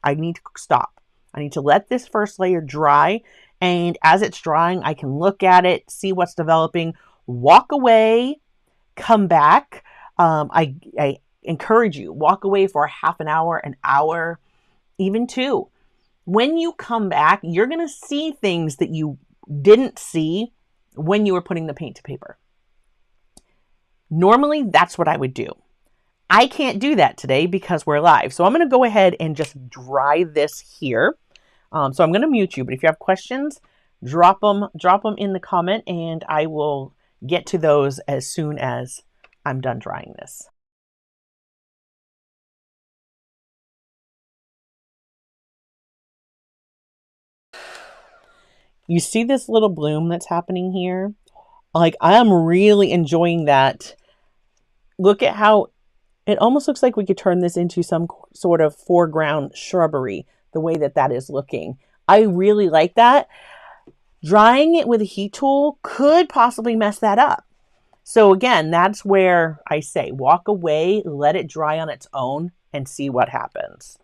I need to stop. I need to let this first layer dry. And as it's drying, I can look at it, see what's developing, walk away, come back. I encourage you, walk away for half an hour, even 2. When you come back, you're going to see things that you didn't see when you were putting the paint to paper. Normally, that's what I would do. I can't do that today because we're live. So I'm going to go ahead and just dry this here. So I'm going to mute you, but if you have questions, drop them in the comment and I will get to those as soon as I'm done drying this. You see this little bloom that's happening here? Like I'm really enjoying that. Look at how it almost looks like we could turn this into some sort of foreground shrubbery, the way that that is looking. I really like that. Drying it with a heat tool could possibly mess that up. So again, that's where I say walk away, let it dry on its own and see what happens.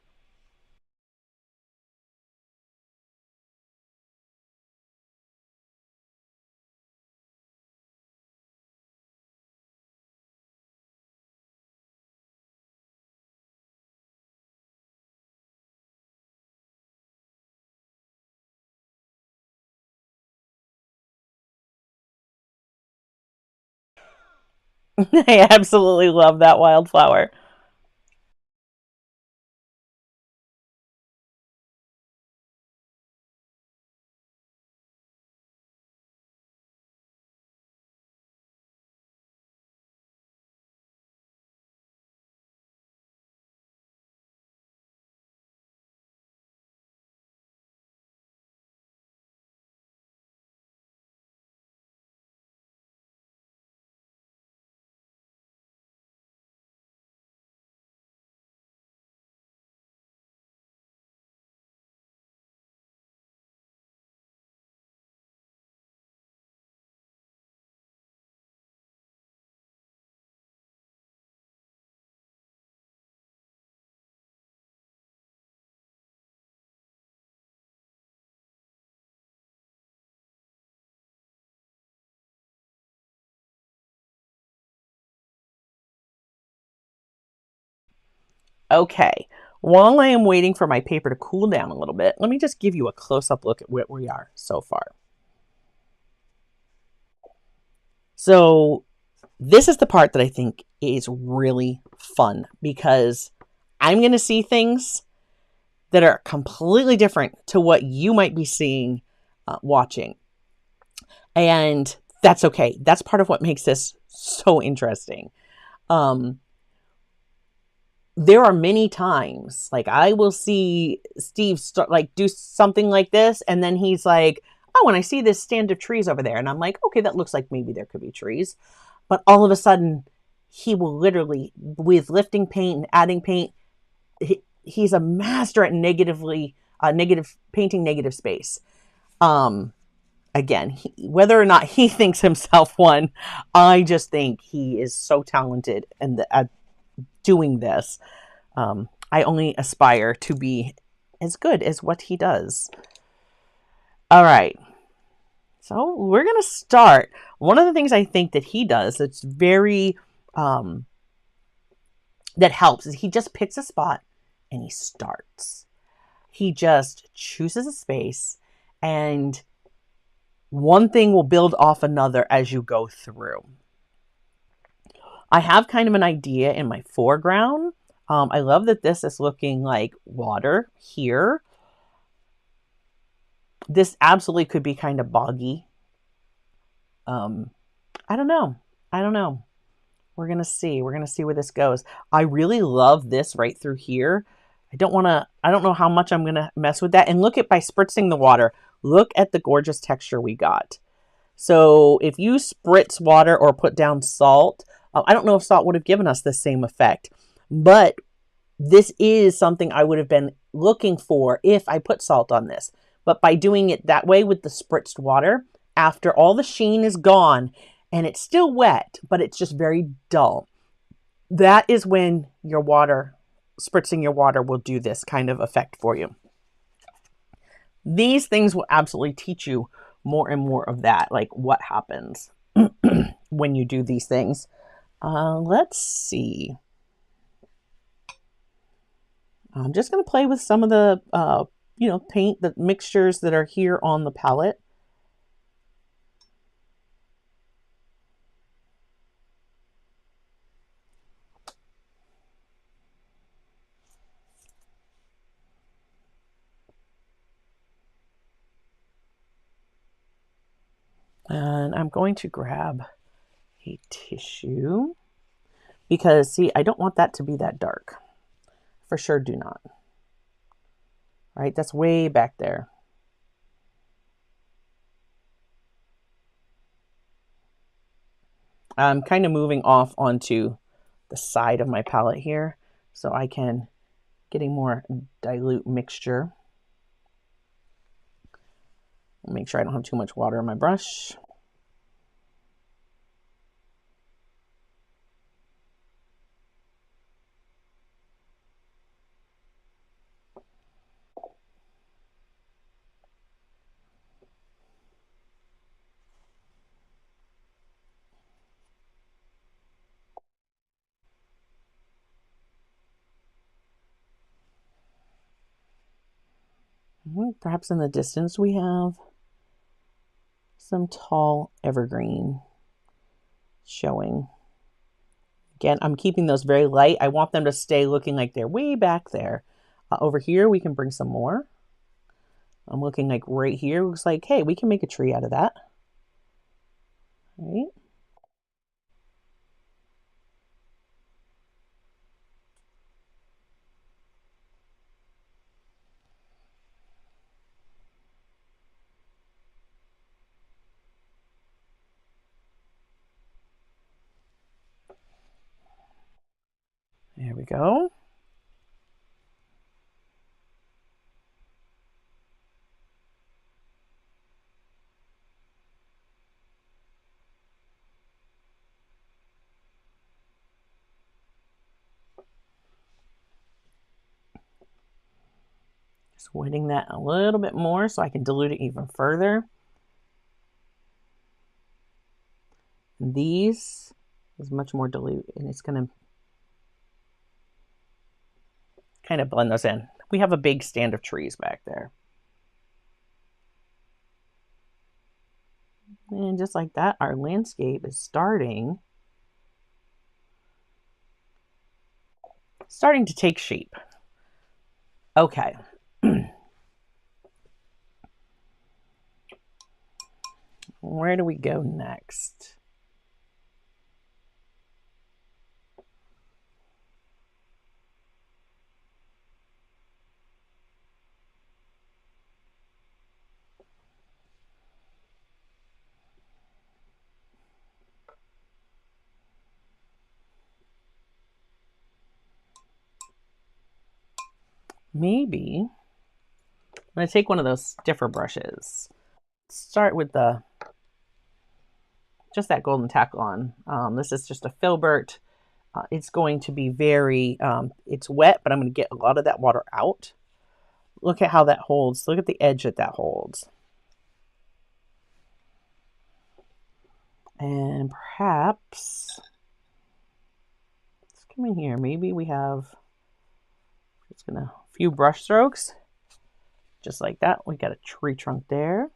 I absolutely love that wildflower. Okay, while I am waiting for my paper to cool down a little bit, let me just give you a close-up look at where we are so far. So this is the part that I think is really fun because I'm going to see things that are completely different to what you might be seeing watching. And that's okay. That's part of what makes this so interesting. There are many times, like I will see Steve do something like this, and then he's like, oh, and I see this stand of trees over there. And I'm like, okay, that looks like maybe there could be trees. But all of a sudden, he will literally, with lifting paint and adding paint, he's a master at painting negative space. Again, whether or not he thinks himself one, I just think he is so talented and at doing this. I only aspire to be as good as what he does. All right. So we're going to start. One of the things I think that he does that's very, that helps is he just picks a spot and he starts. He just chooses a space, and one thing will build off another as you go through. I have kind of an idea in my foreground. I love that this is looking like water here. This absolutely could be kind of boggy. I don't know. We're going to see. We're going to see where this goes. I really love this right through here. I don't know how much I'm going to mess with that. And look at, by spritzing the water, look at the gorgeous texture we got. So if you spritz water or put down salt, I don't know if salt would have given us the same effect, but this is something I would have been looking for if I put salt on this. But by doing it that way with the spritzed water, after all the sheen is gone and it's still wet, but it's just very dull, that is when your water, spritzing your water, will do this kind of effect for you. These things will absolutely teach you more and more of that, like what happens when you do these things. Let's see. I'm just going to play with some of the, paint, the mixtures that are here on the palette. And I'm going to grab a tissue because, see, I don't want that to be that dark. For sure do not. All right, that's way back there. I'm kind of moving off onto the side of my palette here so I can get a more dilute mixture. Make sure I don't have too much water in my brush. Perhaps in the distance we have some tall evergreen showing. Again, I'm keeping those very light. I want them to stay looking like they're way back there. Over here, we can bring some more. I'm looking like right here. Looks like, hey, we can make a tree out of that. All right. There we go. Just wetting that a little bit more so I can dilute it even further. And these is much more dilute, and it's going to kind of blend those in. We have a big stand of trees back there. And just like that, our landscape is starting to take shape. Okay. Where do we go next? Maybe I'm going to take one of those stiffer brushes. Start with just that golden tack on. This is just a filbert it's going to be very, it's wet, but I'm going to get a lot of that water out. Look at how that holds. Look at the edge that holds. And perhaps, let's come in here. Maybe we have, just gonna, a few brush strokes. Just like that. We got a tree trunk there.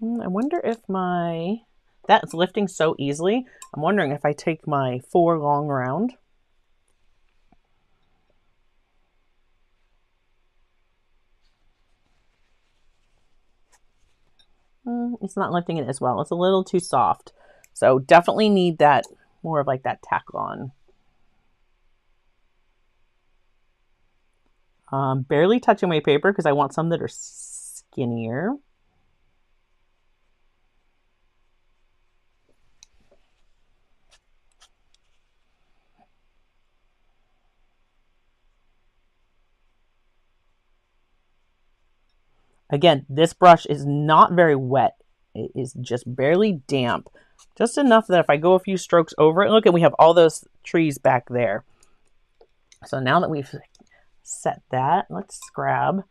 I wonder if that's lifting so easily. I'm wondering if I take my 4 long round. It's not lifting it as well. It's a little too soft. So definitely need that, more of like that tack on. Barely touching my paper because I want some that are skinnier. Again, this brush is not very wet. It is just barely damp. Just enough that if I go a few strokes over it, look, and we have all those trees back there. So now that we've set that, let's grab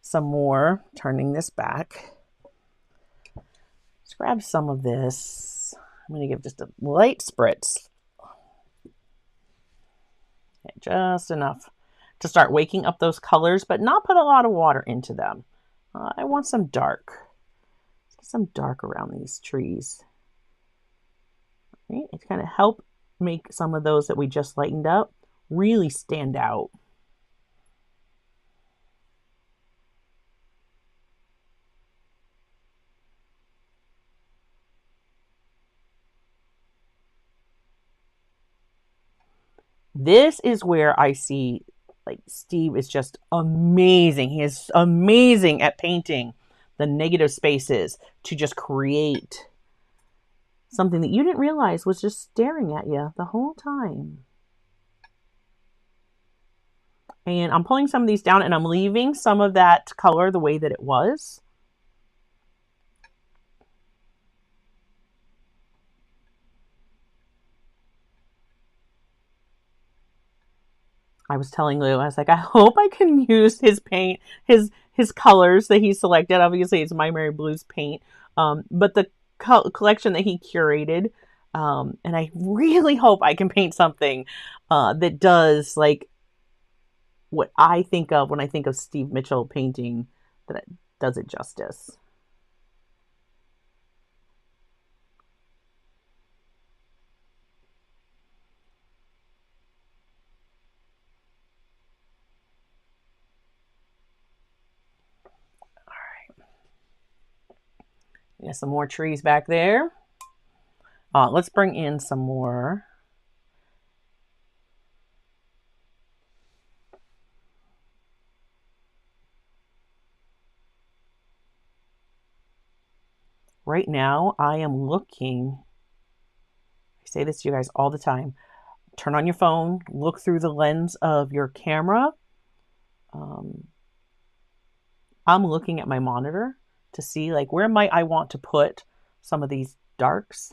some more, turning this back. Let's grab some of this. I'm going to give just a light spritz. Okay, just enough to start waking up those colors, but not put a lot of water into them. I want some dark. Let's get some dark around these trees. Right? It's kind of help make some of those that we just lightened up really stand out. This is where I see, like, Steve is just amazing. He is amazing at painting the negative spaces to just create something that you didn't realize was just staring at you the whole time. And I'm pulling some of these down and I'm leaving some of that color the way that it was. I was telling Lou, I was like, I hope I can use his paint, his colors that he selected. Obviously, it's Maimeri Blu's paint, but the collection that he curated. And I really hope I can paint something that does like what I think of when I think of Steve Mitchell painting, that it does it justice. Yeah, some more trees back there. Let's bring in some more. Right now, I am looking. I say this to you guys all the time. Turn on your phone, look through the lens of your camera. I'm looking at my monitor to see, like, where might I want to put some of these darks.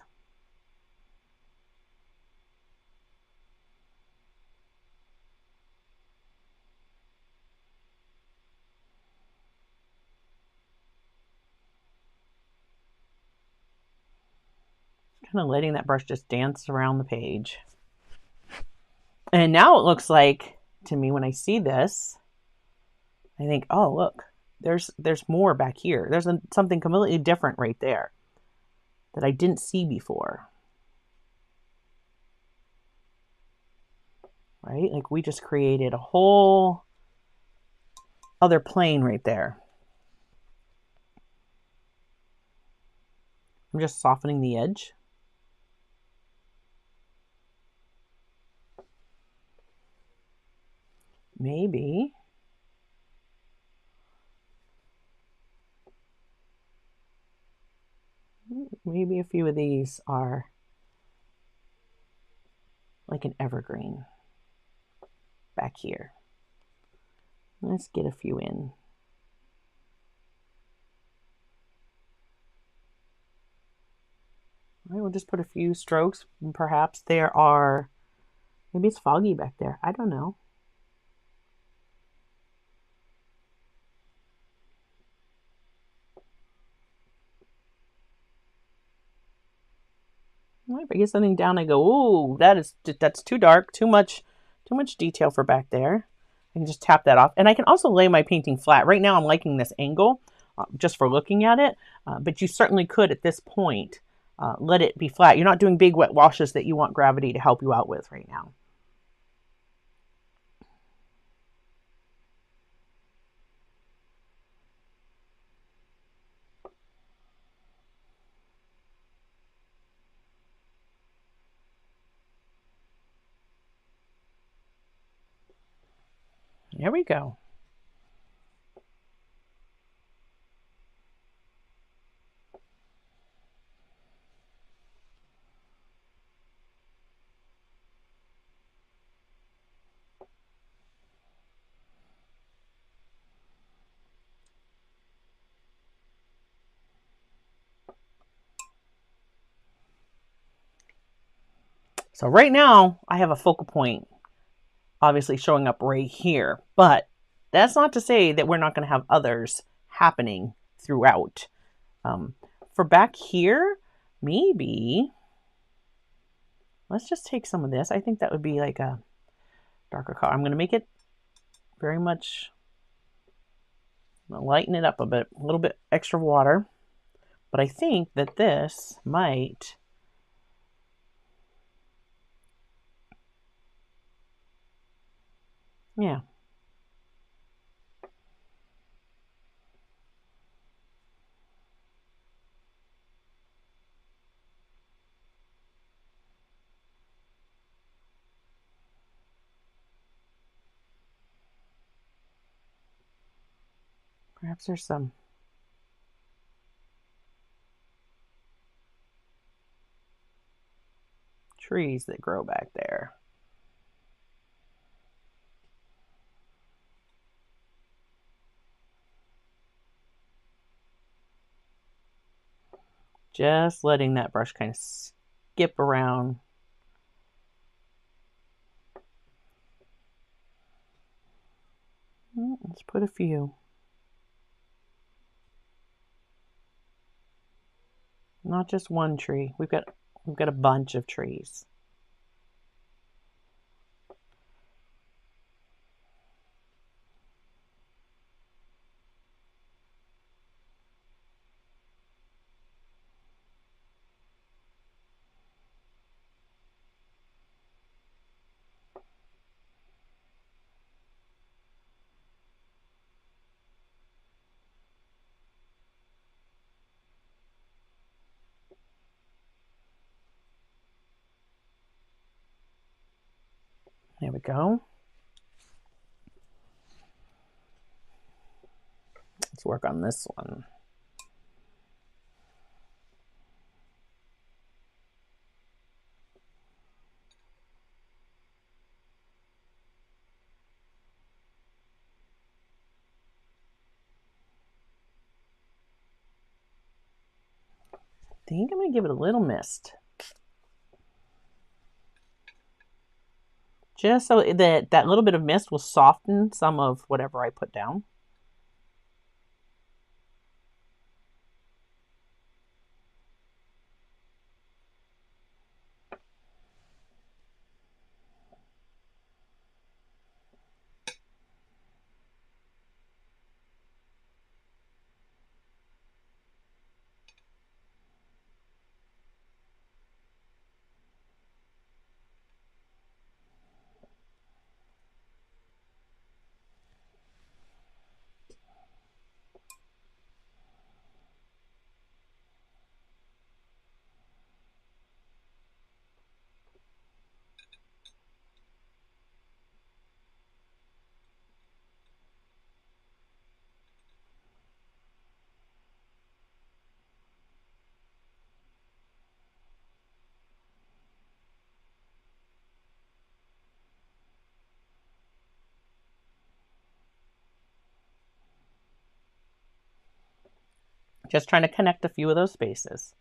Kind of letting that brush just dance around the page. And now it looks like, to me, when I see this, I think, oh, look, there's more back here. There's something completely different right there that I didn't see before. Right? Like, we just created a whole other plane right there. I'm just softening the edge. Maybe maybe a few of these are like an evergreen back here. Let's get a few in. All right, we'll just put a few strokes. Perhaps there are, maybe it's foggy back there. I don't know. All right, if I get something down, I go, ooh, that's too dark, too much detail for back there. I can just tap that off. And I can also lay my painting flat. Right now I'm liking this angle just for looking at it, but you certainly could at this point let it be flat. You're not doing big wet washes that you want gravity to help you out with right now. There we go. So right now I have a focal point obviously showing up right here, but that's not to say that we're not going to have others happening throughout. For back here, maybe let's just take some of this. I think that would be like a darker color. I'm going to make it very much, lighten it up a bit, a little bit extra water. But I think that this might, yeah. Perhaps there's some trees that grow back there. Just letting that brush kind of skip around. Let's put a few. Not just one tree. We've got a bunch of trees. There we go. Let's work on this one. I think I'm going to give it a little mist. Just so that little bit of mist will soften some of whatever I put down. Just trying to connect a few of those spaces.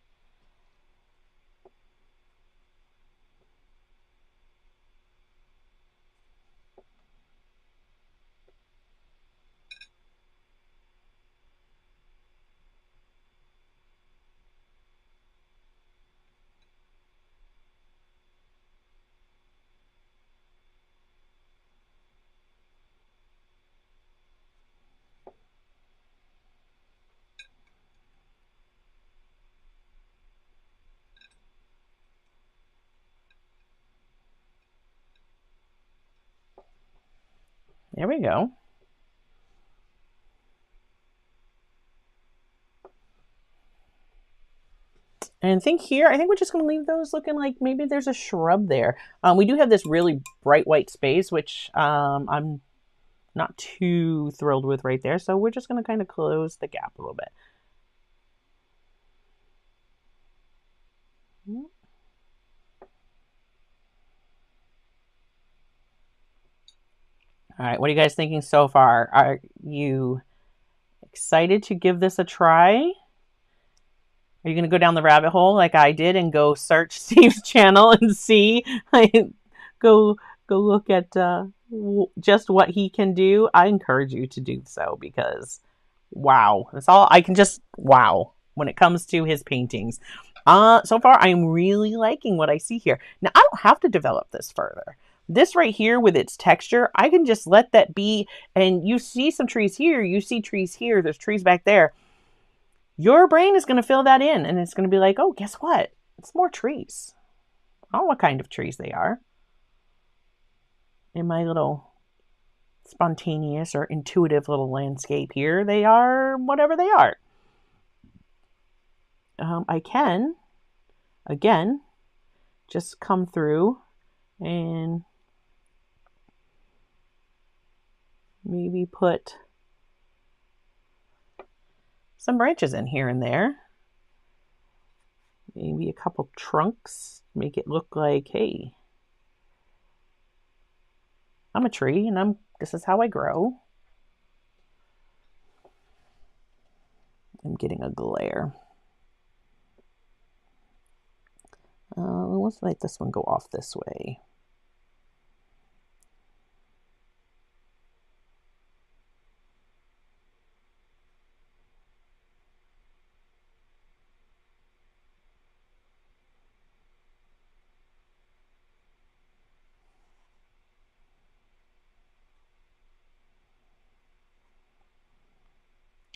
There we go. And I think we're just going to leave those looking like maybe there's a shrub there. We do have this really bright white space, which I'm not too thrilled with right there. So we're just going to kind of close the gap a little bit. All right, what are you guys thinking so far? Are you excited to give this a try? Are you going to go down the rabbit hole like I did and go search Steve's channel and see? go look at just what he can do? I encourage you to do so because, wow, that's all I can just, wow, when it comes to his paintings. So far, I'm really liking what I see here. Now, I don't have to develop this further. This right here with its texture, I can just let that be. And you see some trees here, you see trees here, there's trees back there. Your brain is going to fill that in and it's going to be like, oh, guess what? It's more trees. I don't know what kind of trees they are. In my little spontaneous or intuitive little landscape here, they are whatever they are. I can, again, just come through and maybe put some branches in here and there. Maybe a couple trunks, make it look like, hey, I'm a tree and this is how I grow. I'm getting a glare. Let's let this one go off this way.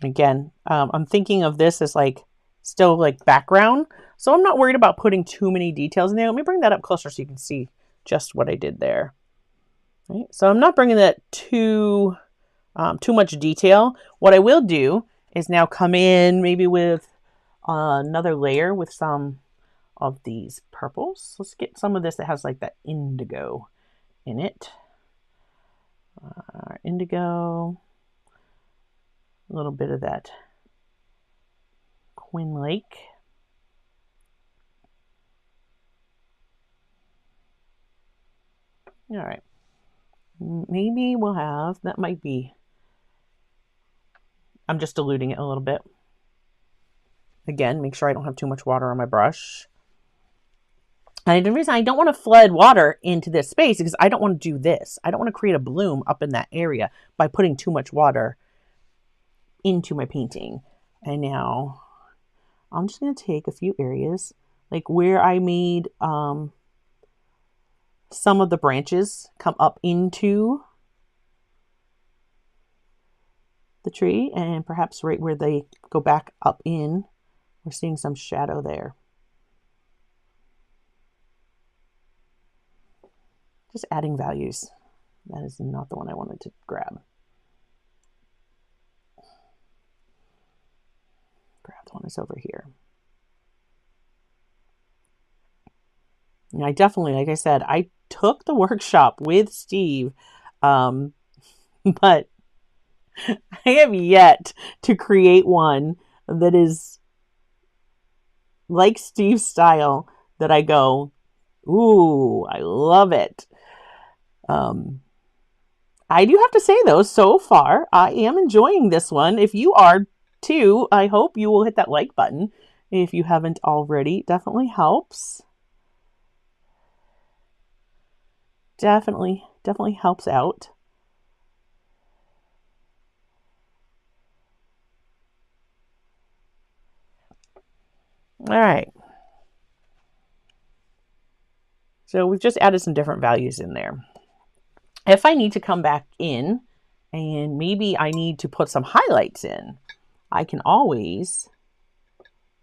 Again, I'm thinking of this as like still like background. So I'm not worried about putting too many details in there. Let me bring that up closer so you can see just what I did there. Right? So I'm not bringing that too much detail. What I will do is now come in maybe with another layer with some of these purples. Let's get some of this that has like that indigo in it. Indigo. A little bit of that Quinn Lake. All right. Maybe we'll have, that might be, I'm just diluting it a little bit. Again, make sure I don't have too much water on my brush. And the reason I don't want to flood water into this space is because I don't want to do this. I don't want to create a bloom up in that area by putting too much water into my painting. And now I'm just going to take a few areas like where I made some of the branches come up into the tree, and perhaps right where they go back up in, we're seeing some shadow there. Just adding values. That is not the one I wanted to grab. Grab the one that's over here. And I definitely, like I said, I took the workshop with Steve, but I have yet to create one that is like Steve's style that I go, ooh, I love it. I do have to say though, so far, I am enjoying this one. If you are, 2, I hope you will hit that like button if you haven't already. It definitely helps. Definitely helps out. All right. So we've just added some different values in there. If I need to come back in and maybe I need to put some highlights in, I can always,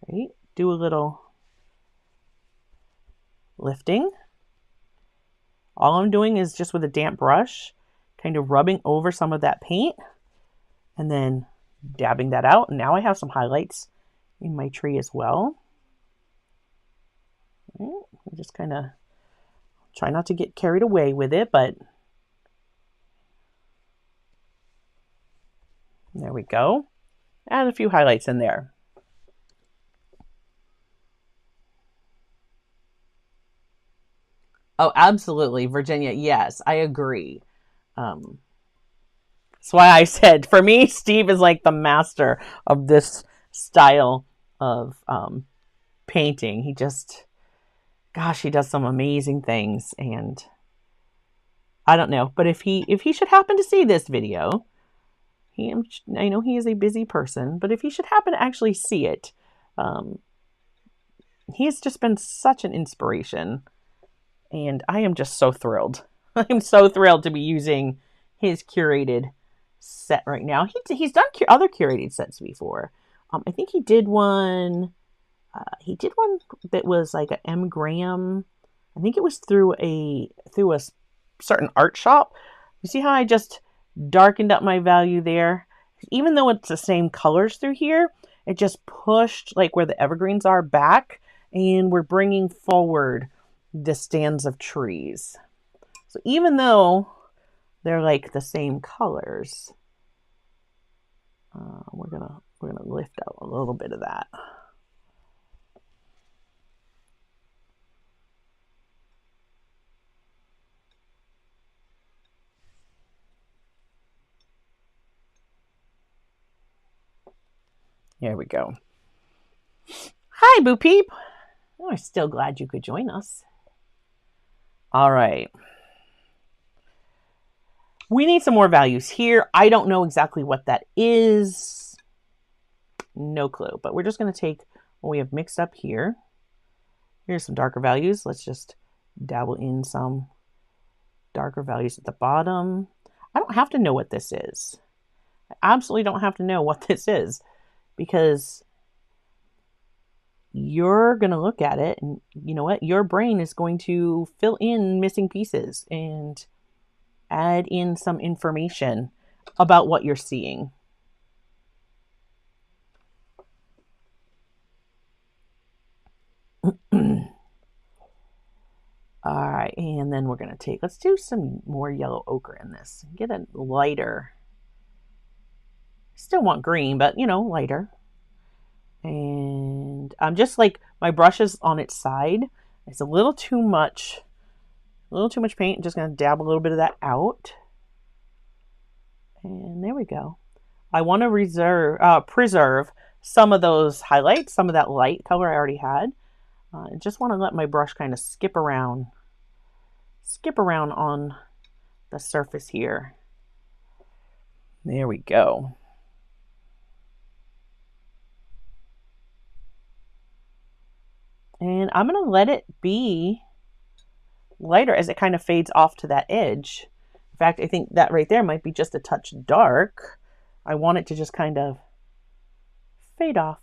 right, do a little lifting. All I'm doing is just with a damp brush, kind of rubbing over some of that paint and then dabbing that out. And now I have some highlights in my tree as well. Right. I just kind of try not to get carried away with it, but there we go. Add a few highlights in there. Oh, absolutely, Virginia. Yes, I agree. That's why I said, for me, Steve is like the master of this style of painting. He just, gosh, he does some amazing things. And I don't know, but if he should happen to see this video, I know he is a busy person, but if he should happen to actually see it, he's just been such an inspiration. And I am just so thrilled. I'm so thrilled to be using his curated set right now. He's done other curated sets before. I think he did one. He did one that was like a M. Graham. I think it was through a certain art shop. You see how I just darkened up my value there? Even though it's the same colors through here, it just pushed like where the evergreens are back, and we're bringing forward the stands of trees. So even though they're like the same colors, we're gonna lift out a little bit of that. There we go. Hi, Boo Peep. Oh, I'm still glad you could join us. All right. We need some more values here. I don't know exactly what that is. No clue. But we're just going to take what we have mixed up here. Here's some darker values. Let's just dabble in some darker values at the bottom. I don't have to know what this is. I absolutely don't have to know what this is, because you're going to look at it and you know what? Your brain is going to fill in missing pieces and add in some information about what you're seeing. All right, and then we're going to let's do some more yellow ochre in this. Get a lighter. Still want green, but you know, lighter. And I'm just like, my brush is on its side. It's a little too much paint. I'm just going to dab a little bit of that out. And there we go. I want to preserve some of those highlights, some of that light color I already had. I just want to let my brush kind of skip around on the surface here. There we go. And I'm going to let it be lighter as it kind of fades off to that edge. In fact, I think that right there might be just a touch dark. I want it to just kind of fade off.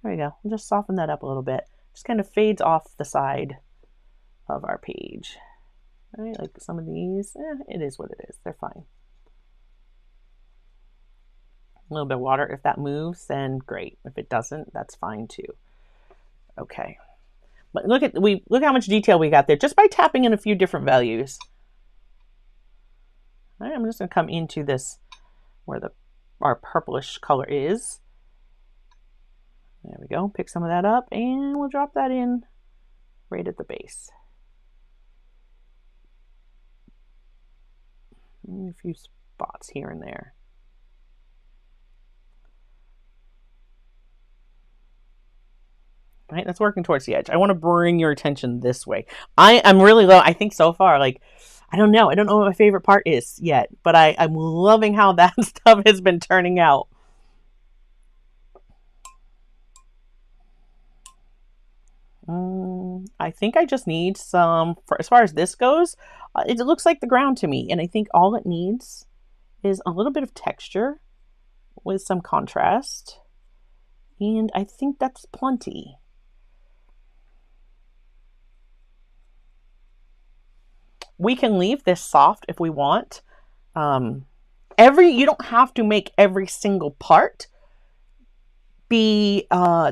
There we go. I'll just soften that up a little bit. Just kind of fades off the side of our page. All right, like some of these, it is what it is. They're fine. A little bit of water. If that moves, then great. If it doesn't, that's fine too. Okay. But look how much detail we got there just by tapping in a few different values. All right, I'm just going to come into this where our purplish color is. There we go. Pick some of that up and we'll drop that in right at the base. A few spots here and there. Right, that's working towards the edge. I want to bring your attention this way. I'm really low. I think so far, like, I don't know. I don't know what my favorite part is yet, but I'm loving how that stuff has been turning out. I think I just need some, as far as this goes, it looks like the ground to me. And I think all it needs is a little bit of texture with some contrast. And I think that's plenty. We can leave this soft if we want. You don't have to make every single part be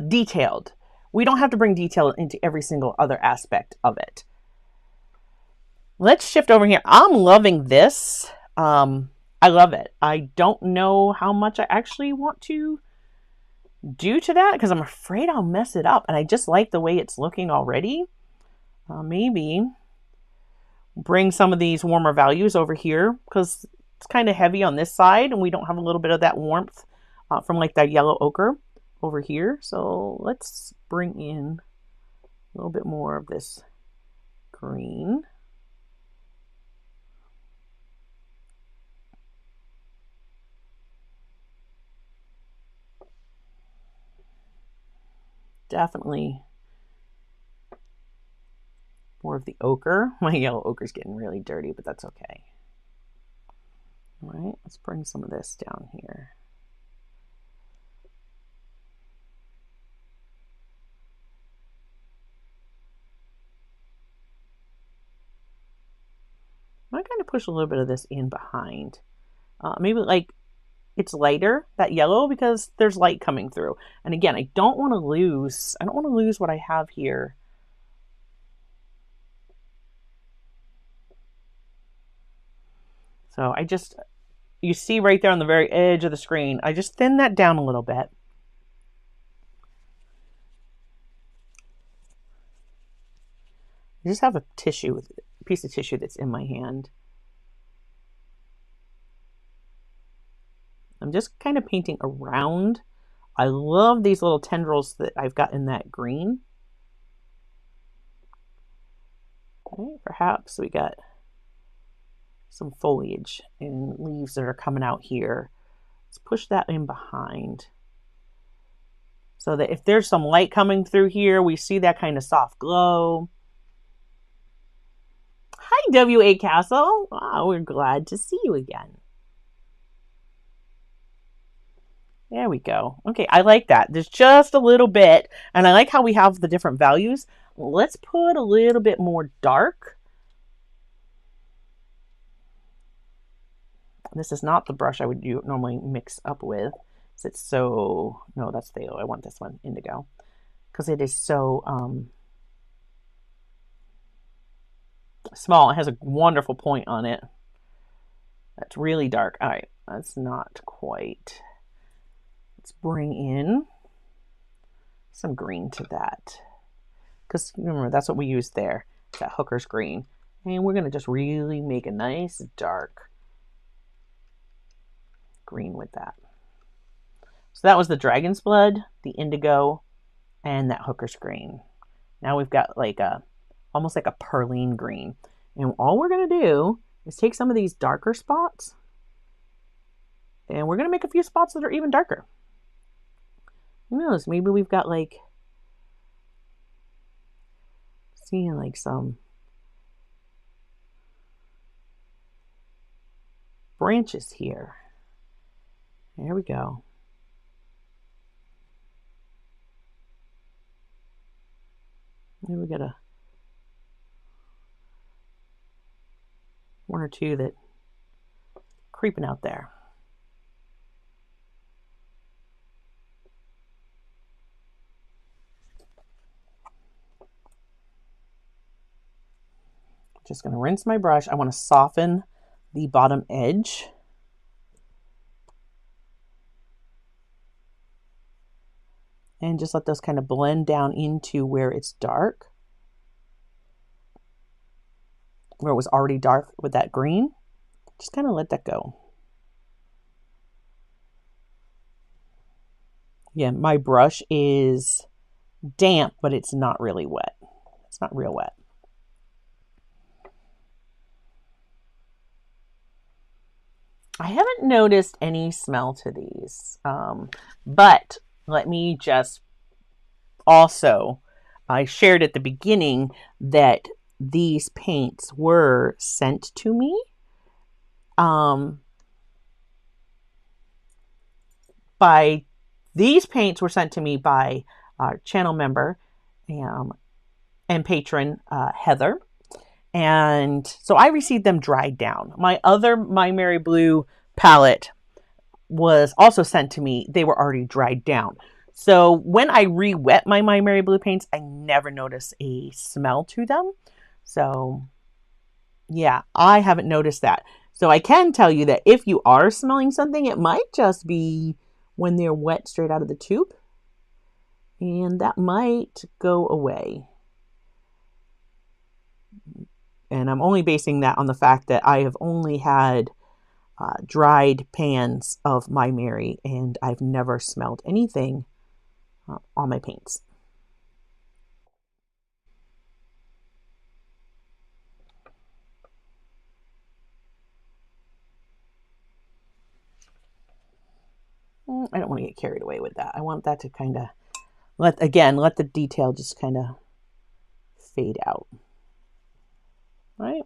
detailed. We don't have to bring detail into every single other aspect of it. Let's shift over here. I'm loving this. I love it. I don't know how much I actually want to do to that because I'm afraid I'll mess it up. And I just like the way it's looking already. Maybe bring some of these warmer values over here because it's kind of heavy on this side and we don't have a little bit of that warmth from like that yellow ochre over here. So let's bring in a little bit more of this green. Definitely more of the ochre. My yellow ochre is getting really dirty, but that's okay. All right, let's bring some of this down here. I kind of push a little bit of this in behind. Maybe like it's lighter, that yellow, because there's light coming through. And again, I don't want to lose what I have here. So you see right there on the very edge of the screen, I just thin that down a little bit. I just have a piece of tissue that's in my hand. I'm just kind of painting around. I love these little tendrils that I've got in that green. Okay, perhaps we got some foliage and leaves that are coming out here. Let's push that in behind so that if there's some light coming through here, we see that kind of soft glow. Hi, W.A. Castle. Wow, we're glad to see you again. There we go. Okay, I like that. There's just a little bit, and I like how we have the different values. Let's put a little bit more dark. This is not the brush I would normally mix up with. It's so, no, that's phthalo. I want this one, indigo, because it is so small. It has a wonderful point on it. That's really dark. All right, that's not quite. Let's bring in some green to that. Because remember, that's what we used there. That hooker's green. And we're going to just really make a nice dark green with that. So that was the dragon's blood, the indigo, and that hooker's green. Now we've got like almost like a perline green. And all we're going to do is take some of these darker spots and we're going to make a few spots that are even darker. Who knows? Maybe we've got like, seeing like some branches here. There we go. Maybe we got one or two that creeping out there. Just going to rinse my brush. I want to soften the bottom edge. And just let those kind of blend down into where it's dark. Where it was already dark with that green. Just kind of let that go. Yeah, my brush is damp, but it's not really wet. It's not real wet. I haven't noticed any smell to these, but let me just also, I shared at the beginning that these paints were sent to me by our channel member and patron Heather. And so I received them dried down. My other Maimeri Blu palette was also sent to me. They were already dried down. So when I re-wet my Maimeri Blu paints, I never noticed a smell to them. So yeah, I haven't noticed that. So I can tell you that if you are smelling something, it might just be when they're wet straight out of the tube. And that might go away. And I'm only basing that on the fact that I have only had dried pans of Maimeri, and I've never smelled anything on my paints. I don't want to get carried away with that. I want that to kind of let the detail just kind of fade out. Right?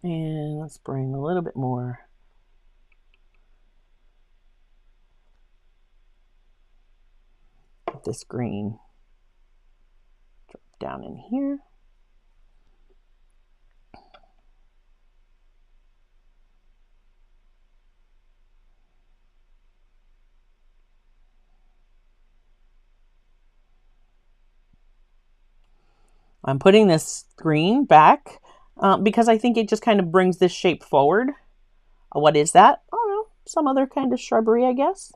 And let's bring a little bit more of this green drop down in here. I'm putting this green back because I think it just kind of brings this shape forward. What is that? I don't know. Some other kind of shrubbery, I guess.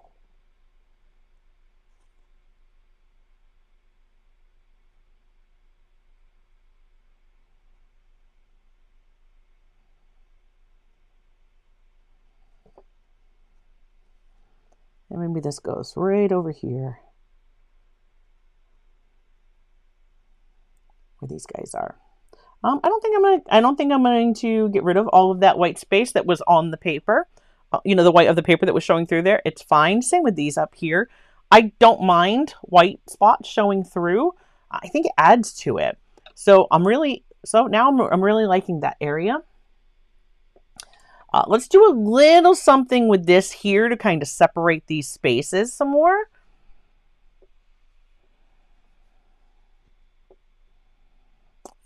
And maybe this goes right over here where these guys are. I don't think I'm going to get rid of all of that white space that was on the paper. The white of the paper that was showing through there. It's fine. Same with these up here. I don't mind white spots showing through. I think it adds to it. So I'm really liking that area. Let's do a little something with this here to kind of separate these spaces some more.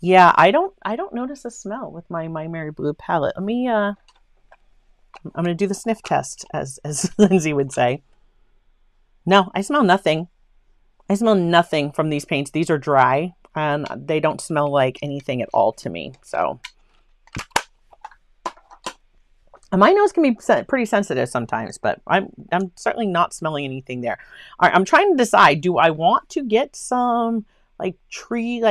Yeah, I don't notice a smell with my Maimeri Blu palette. Let me I'm going to do the sniff test, as Lindsay would say. No, I smell nothing. I smell nothing from these paints. These are dry, and they don't smell like anything at all to me. So, and my nose can be pretty sensitive sometimes, but I'm certainly not smelling anything there. All right, I'm trying to decide, do I want to get some like tree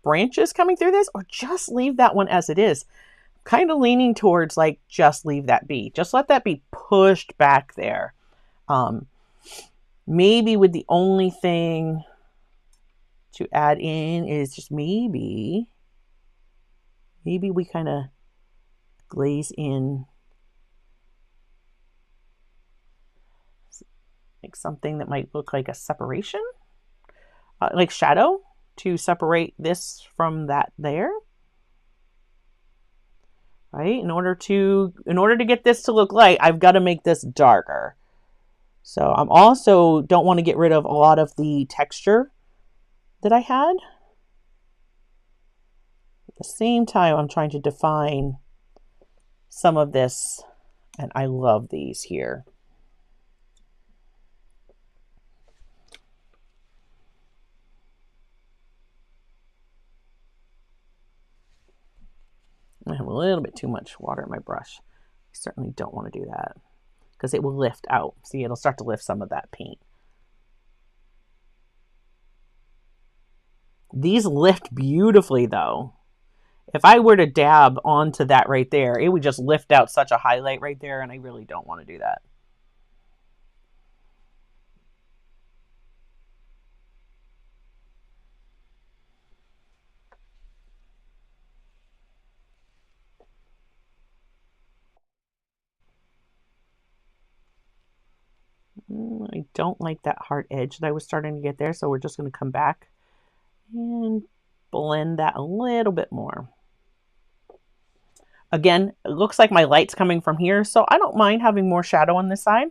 branches coming through this, or just leave that one as it is? Kind of leaning towards just leave that be. Just let that be pushed back there. Maybe with the only thing to add in is just maybe we kind of glaze in something that might look like a separation, like shadow, to separate this from that there. Right? In order to get this to look light, I've got to make this darker. So I'm also don't want to get rid of a lot of the texture that I had. At the same time, I'm trying to define some of this, and I love these here. I have a little bit too much water in my brush. I certainly don't want to do that because it will lift out. See, it'll start to lift some of that paint. These lift beautifully though. If I were to dab onto that right there, it would just lift out such a highlight right there, and I really don't want to do that. I don't like that hard edge that I was starting to get there, so we're just going to come back and blend that a little bit more. Again, it looks like my light's coming from here, so I don't mind having more shadow on this side.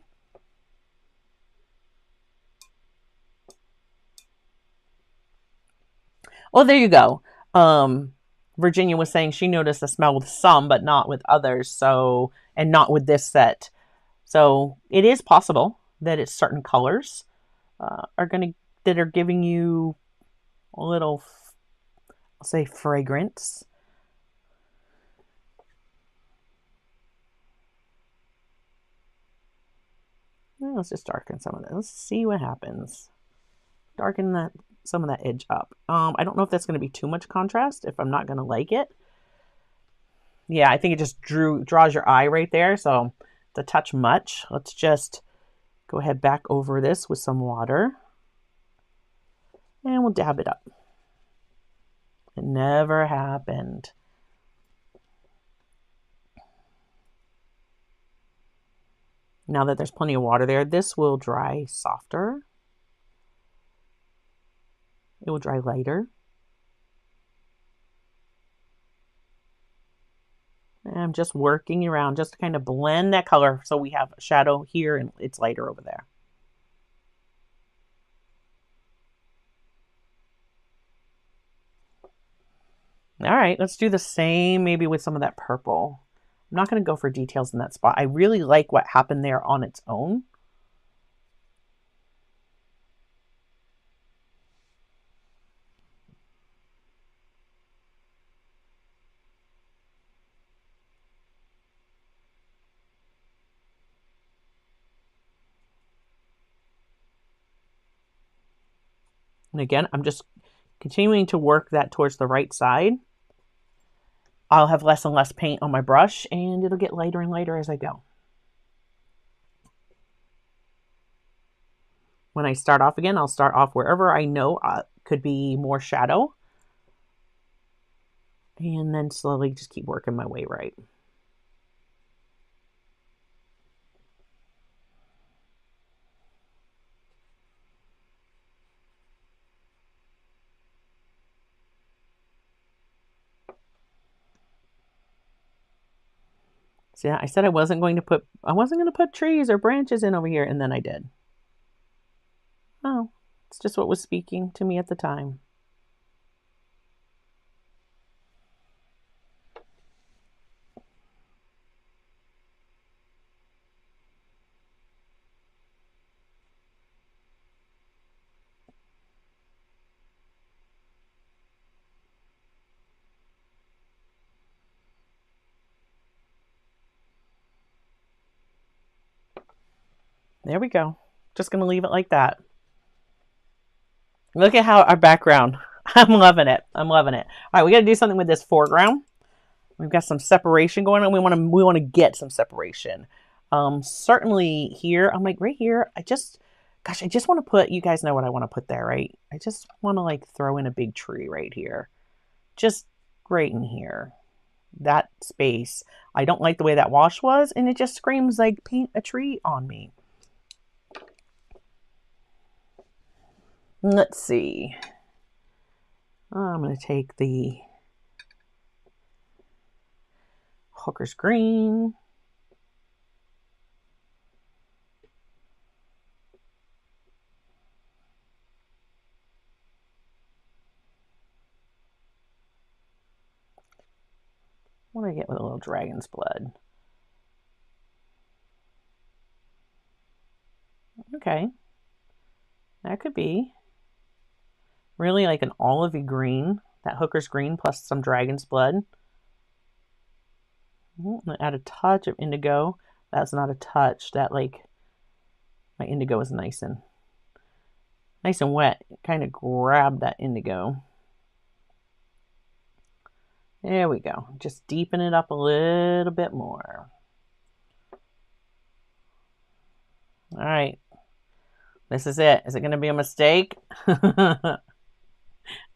Well, there you go. Virginia was saying she noticed a smell with some, but not with others. So, and not with this set. So it is possible that it's certain colors that are giving you a little, I'll say, fragrance. Now let's just darken some of this. Let's see what happens. Darken some of that edge up. I don't know if that's going to be too much contrast, if I'm not going to like it. Yeah, I think it just draws your eye right there, so it's a touch much. Let's just go ahead back over this with some water. And we'll dab it up. It never happened. Now that there's plenty of water there, this will dry softer. It will dry lighter. And I'm just working around just to kind of blend that color so we have a shadow here and it's lighter over there. All right, let's do the same maybe with some of that purple. I'm not going to go for details in that spot. I really like what happened there on its own. And again, I'm just continuing to work that towards the right side. I'll have less and less paint on my brush, and it'll get lighter and lighter as I go. When I start off again, I'll start off wherever I know could be more shadow. And then slowly just keep working my way right. See, I said I wasn't going to put trees or branches in over here, and then I did. Oh, it's just what was speaking to me at the time. There we go. Just going to leave it like that. Look at how our background. I'm loving it. I'm loving it. All right, we got to do something with this foreground. We've got some separation going on. We want to get some separation. Certainly here, I'm like right here. I just want to put, you guys know what I want to put there, right? I just want to like throw in a big tree right here. Just right in here. That space. I don't like the way that wash was, and it just screams like paint a tree on me. Let's see. I'm going to take the Hooker's Green. What do I get with a little dragon's blood? Okay. That could be really like an olivey green, that Hooker's Green plus some dragon's blood. I'm gonna add a touch of indigo. That's not a touch. That like my indigo is nice and wet. Kind of grab that indigo. There we go. Just deepen it up a little bit more. All right. This is it. Is it going to be a mistake?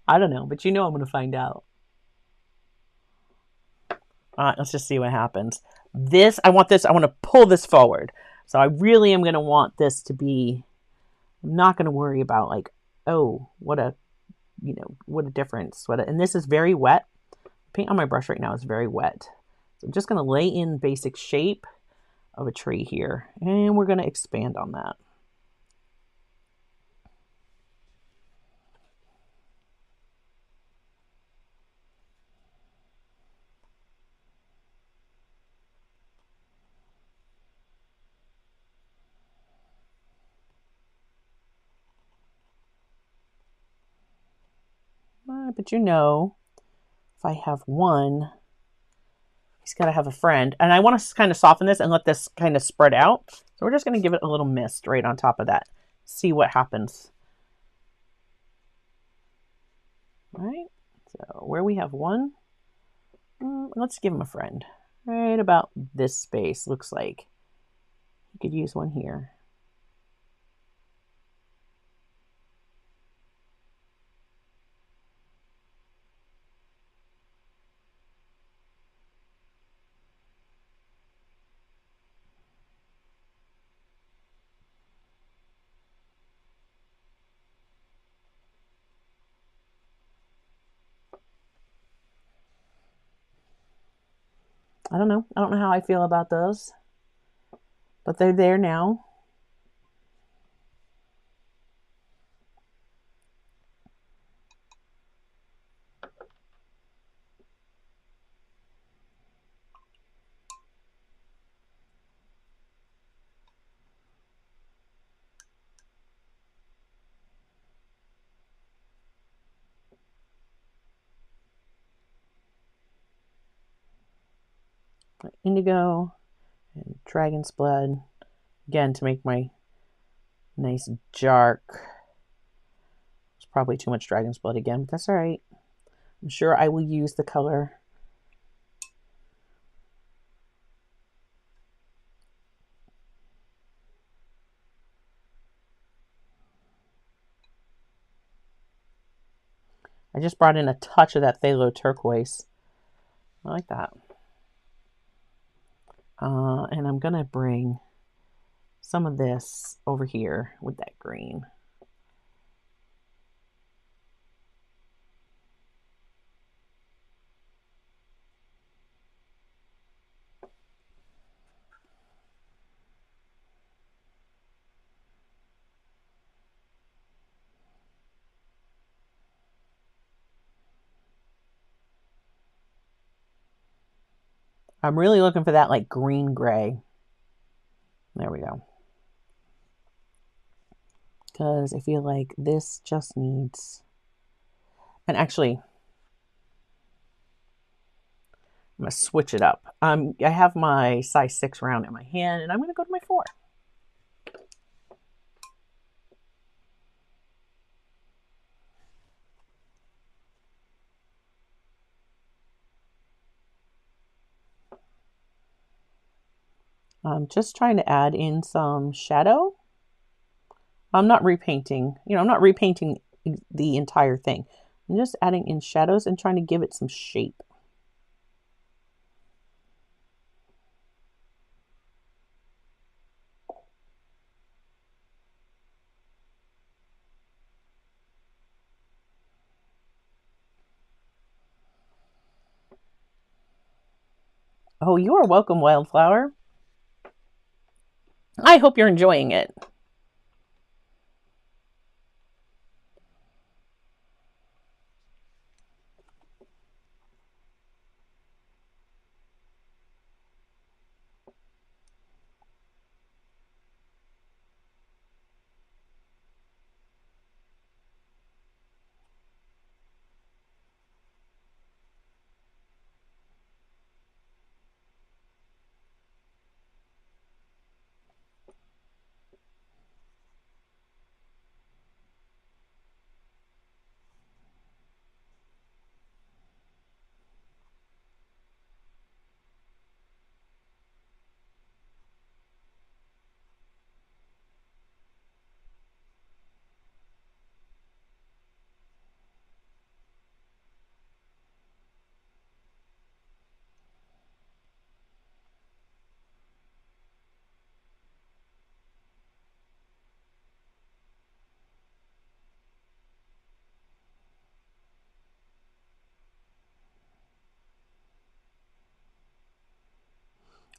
I don't know, but you know I'm going to find out. All right, let's just see what happens. I want to pull this forward. So I really am going to want this to be, I'm not going to worry about like, oh, what a difference. And this is very wet. Paint on my brush right now is very wet. So I'm just going to lay in basic shape of a tree here, and we're going to expand on that. But you know, if I have one, he's got to have a friend. And I want to kind of soften this and let this kind of spread out. So we're just going to give it a little mist right on top of that. See what happens. All right. So where we have one, let's give him a friend. Right about this space, looks like. You could use one here. I don't know. I don't know how I feel about those, but they're there now. Indigo and dragon's blood, again, to make my nice dark. It's probably too much dragon's blood again, but that's all right. I'm sure I will use the color. I just brought in a touch of that phthalo turquoise. I like that. And I'm gonna bring some of this over here with that green. I'm really looking for that like green gray. There we go. Because I feel like this just needs, and actually, I'm going to switch it up. I have my size 6 round in my hand, and I'm going to go to my 4. I'm just trying to add in some shadow. I'm not repainting, I'm not repainting the entire thing. I'm just adding in shadows and trying to give it some shape. Oh, you are welcome, Wildflower. I hope you're enjoying it.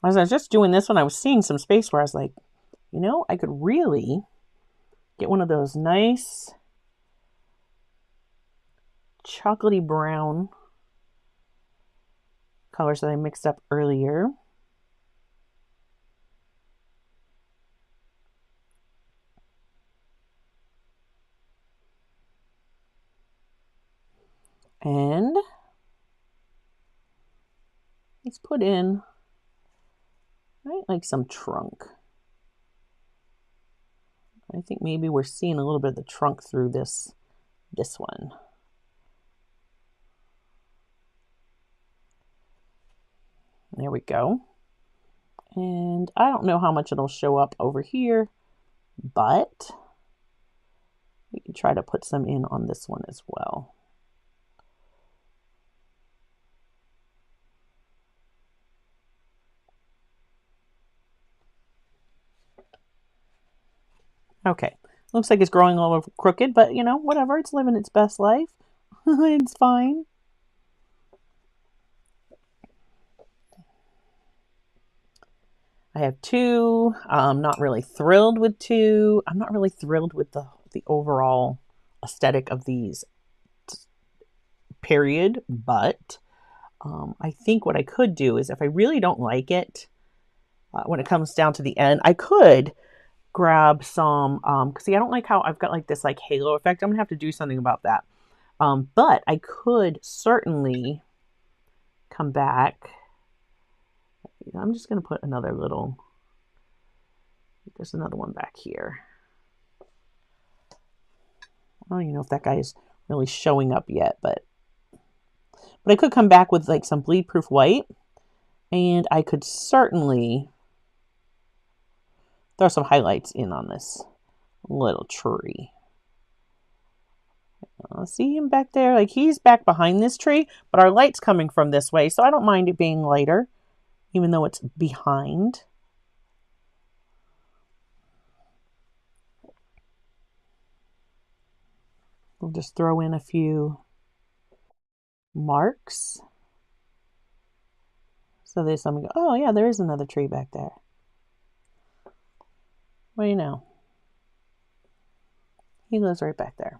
As I was just doing this one, I was seeing some space where I was like, you know, I could really get one of those nice chocolatey brown colors that I mixed up earlier. And let's put in, right, like some trunk. I think maybe we're seeing a little bit of the trunk through this one. There we go. And I don't know how much it'll show up over here, but we can try to put some in on this one as well. Okay, looks like it's growing a little crooked, but you know, whatever, it's living its best life. It's fine. I have two. I'm not really thrilled with two. I'm not really thrilled with the overall aesthetic of these, period, but I think what I could do is if I really don't like it, when it comes down to the end, I could grab some, because see, I don't like how I've got like this like halo effect. I'm gonna have to do something about that. But I could certainly come back. I'm just gonna put another little, there's another one back here. I don't even know if that guy is really showing up yet, but I could come back with like some bleed proof white, and I could certainly throw some highlights in on this little tree. See him back there? Like he's back behind this tree, but our light's coming from this way, so I don't mind it being lighter, even though it's behind. We'll just throw in a few marks. So there's something, oh yeah, there is another tree back there. What do you know? He lives right back there.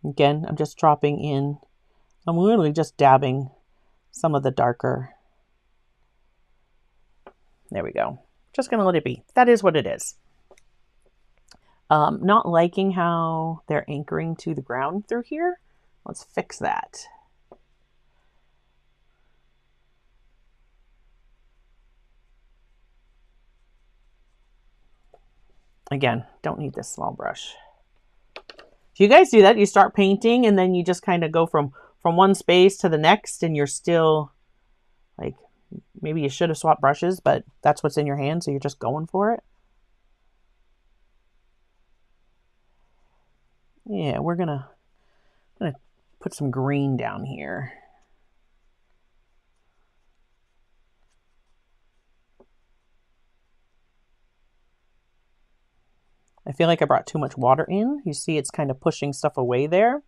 Again, I'm just dropping in, I'm literally just dabbing some of the darker. There we go. Just gonna let it be. That is what it is. Not liking how they're anchoring to the ground through here. Let's fix that. Again, don't need this small brush. If you guys do that, you start painting and then you just kind of go from one space to the next, and you're still like, maybe you should have swapped brushes, but that's what's in your hand, so you're just going for it. Yeah, we're gonna put some green down here. I feel like I brought too much water in. You see it's kind of pushing stuff away there.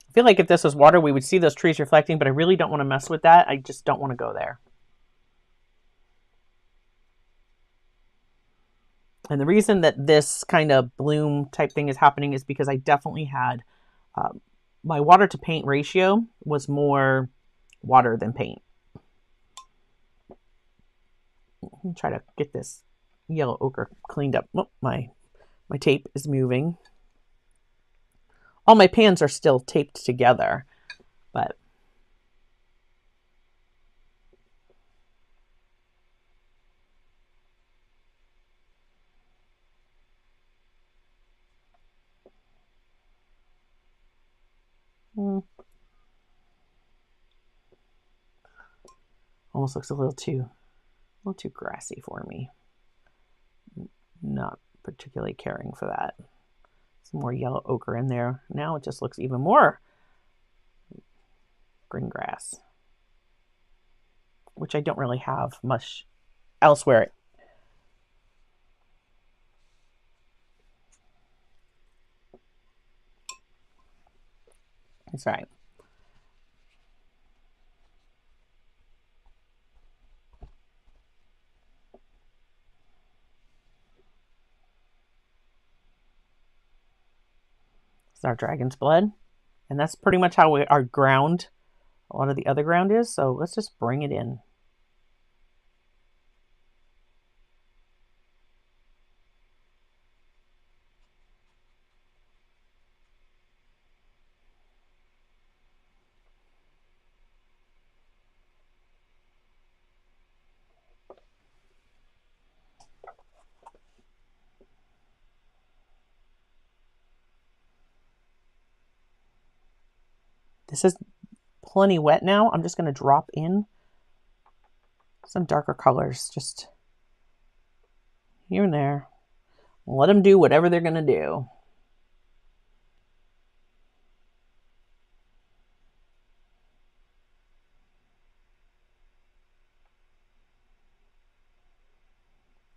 I feel like if this was water, we would see those trees reflecting, but I really don't want to mess with that. I just don't want to go there. And the reason that this kind of bloom type thing is happening is because I definitely had, my water to paint ratio was more water than paint. Let me try to get this yellow ochre cleaned up. Oh, my tape is moving. All my pans are still taped together, but almost looks a little too grassy for me. Not particularly caring for that. Some more yellow ochre in there. Now it just looks even more green grass, which I don't really have much elsewhere. That's right. It's our dragon's blood. And that's pretty much how our ground, a lot of the other ground is. So let's just bring it in. This is plenty wet now. I'm just going to drop in some darker colors just here and there. Let them do whatever they're going to do.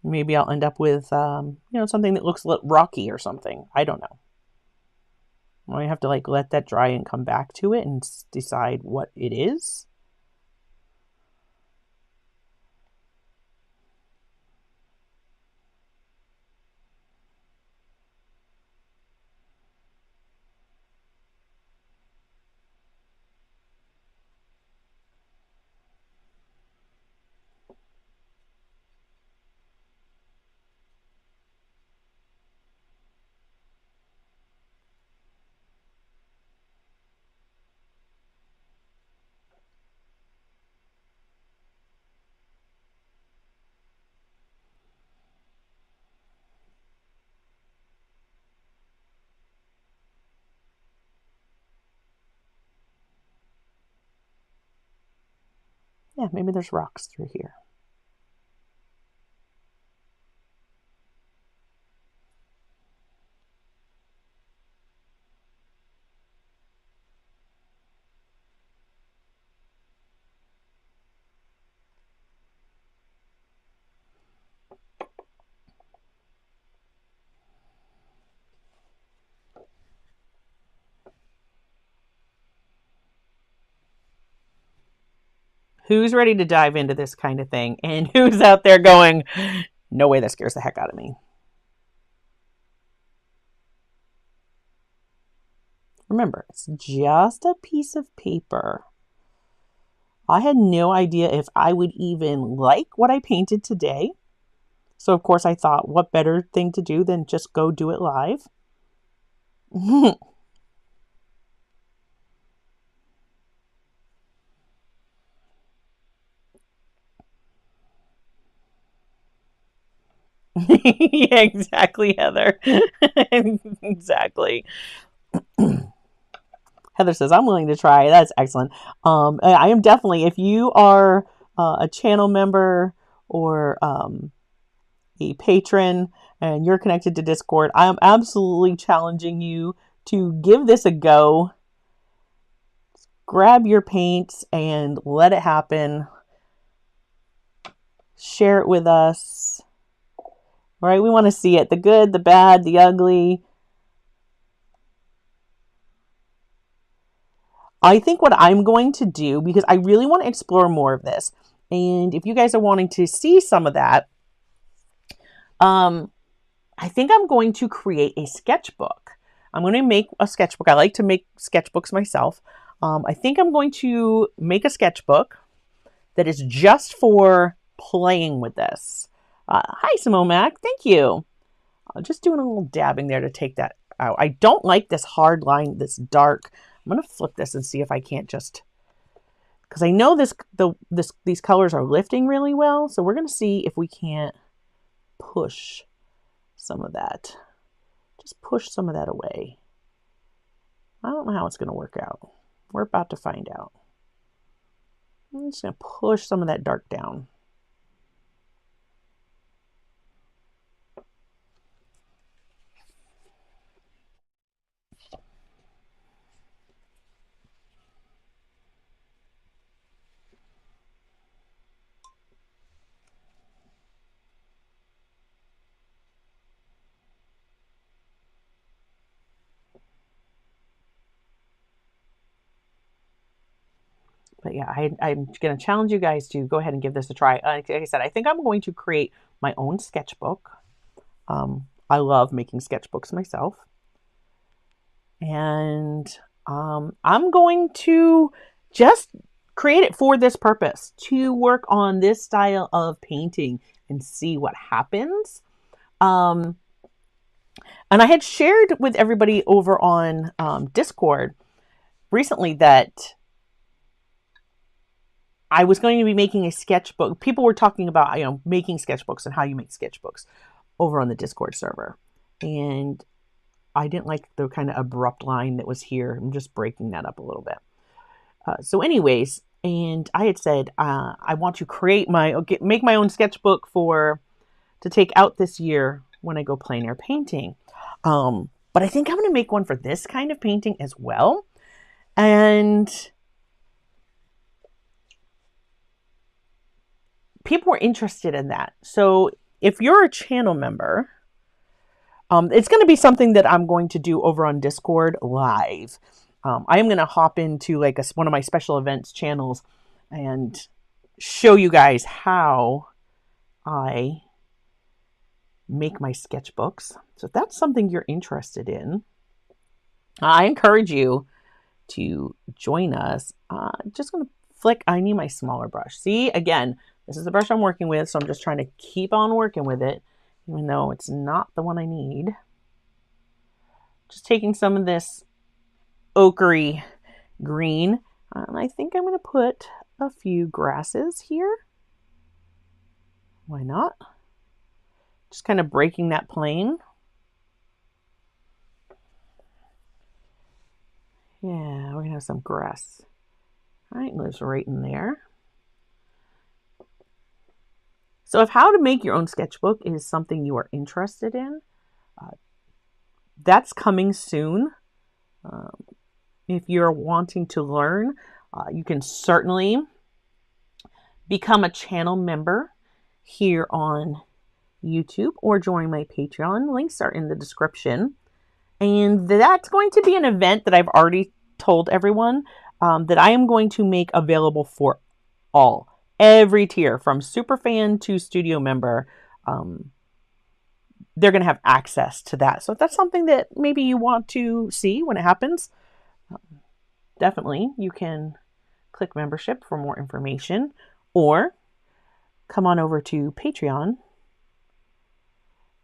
Maybe I'll end up with, something that looks rocky or something. I don't know. I have to let that dry and come back to it and decide what it is. Yeah, maybe there's rocks through here. Who's ready to dive into this kind of thing? And who's out there going, no way, that scares the heck out of me. Remember, it's just a piece of paper. I had no idea if I would even like what I painted today. So, of course, I thought, what better thing to do than just go do it live? Yeah, exactly, Heather. Exactly. Heather says, I'm willing to try. That's excellent. I am definitely, if you are a channel member or a patron and you're connected to Discord, I am absolutely challenging you to give this a go. Grab your paints and let it happen. Share it with us. All right, we want to see it. The good, the bad, the ugly. I think what I'm going to do, because I really want to explore more of this, and if you guys are wanting to see some of that, I think I'm going to create a sketchbook. I'm going to make a sketchbook. I like to make sketchbooks myself. I think I'm going to make a sketchbook that is just for playing with this. Hi, Simone Mac. Thank you. Just doing a little dabbing there to take that out. I don't like this hard line, this dark. I'm going to flip this and see if I can't just, because I know these colors are lifting really well. So we're going to see if we can't push some of that. Just push some of that away. I don't know how it's going to work out. We're about to find out. I'm just going to push some of that dark down. But yeah, I'm going to challenge you guys to go ahead and give this a try. Like I said, I think I'm going to create my own sketchbook. I love making sketchbooks myself. And I'm going to just create it for this purpose, to work on this style of painting and see what happens. And I had shared with everybody over on Discord recently that I was going to be making a sketchbook. People were talking about, making sketchbooks and how you make sketchbooks over on the Discord server. And I didn't like the kind of abrupt line that was here. I'm just breaking that up a little bit. So anyways, and I had said, I want to make my own sketchbook to take out this year when I go plein air painting. But I think I'm going to make one for this kind of painting as well. And people were interested in that. So if you're a channel member, it's going to be something that I'm going to do over on Discord live. I am going to hop into like one of my special events channels and show you guys how I make my sketchbooks. So if that's something you're interested in, I encourage you to join us. Just going to flick. I need my smaller brush. See, again, this is the brush I'm working with, so I'm just trying to keep on working with it, even though it's not the one I need. Just taking some of this ochre green, and I think I'm going to put a few grasses here. Why not? Just kind of breaking that plane. Yeah, we're going to have some grass. All right, lives right in there. So if how to make your own sketchbook is something you are interested in, that's coming soon. If you're wanting to learn, you can certainly become a channel member here on YouTube or join my Patreon. Links are in the description. And that's going to be an event that I've already told everyone that I am going to make available for every tier, from superfan to studio member. They're going to have access to that. So if that's something that maybe you want to see when it happens, definitely you can click membership for more information, or come on over to Patreon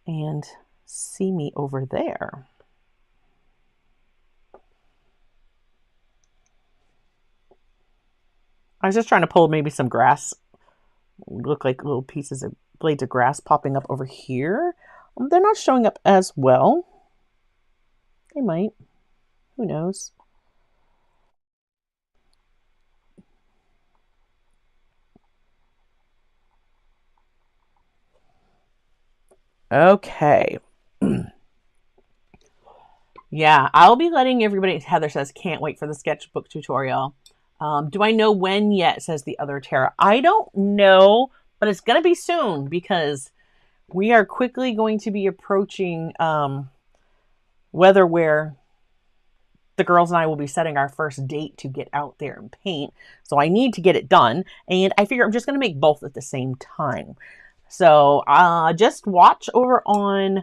and see me over there. I was just trying to pull maybe some grass. Look like little pieces of blades of grass popping up over here. They're not showing up as well. They might. Who knows? Okay. Yeah, I'll be letting everybody. Heather says, can't wait for the sketchbook tutorial. Do I know when yet, says the other Tara. I don't know, but it's going to be soon, because we are quickly going to be approaching weather where the girls and I will be setting our first date to get out there and paint. So I need to get it done. And I figure I'm just going to make both at the same time. So just watch over on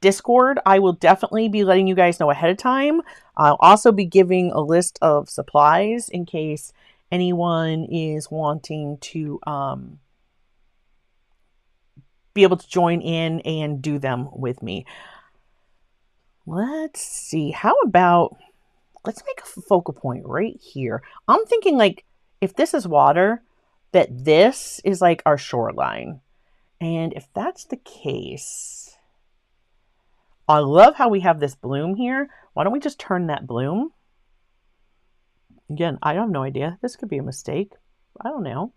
Discord. I will definitely be letting you guys know ahead of time. I'll also be giving a list of supplies in case anyone is wanting to be able to join in and do them with me. Let's see. How about, let's make a focal point right here. I'm thinking, like, if this is water, that this is like our shoreline. And if that's the case, I love how we have this bloom here. Why don't we just turn that bloom? Again, I have no idea. This could be a mistake. I don't know.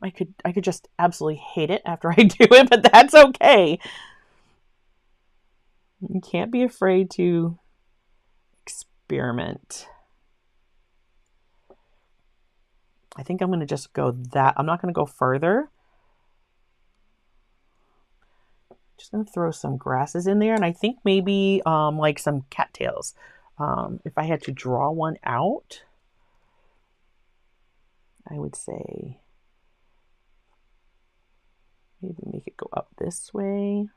I could just absolutely hate it after I do it, but that's okay. You can't be afraid to experiment. I think I'm going to just go that. I'm not going to go further. Just going to throw some grasses in there, and I think maybe like some cattails. If I had to draw one out, I would say maybe make it go up this way.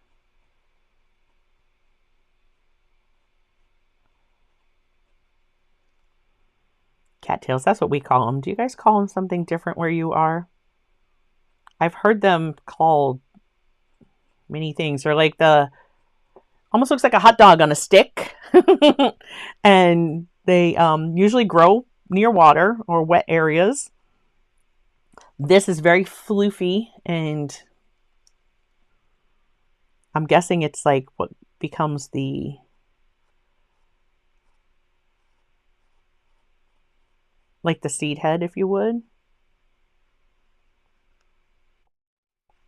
Cattails, that's what we call them. Do you guys call them something different where you are? I've heard them called many things. They're like almost looks like a hot dog on a stick. And they usually grow near water or wet areas. This is very floofy, and I'm guessing it's like what becomes like the seed head, if you would.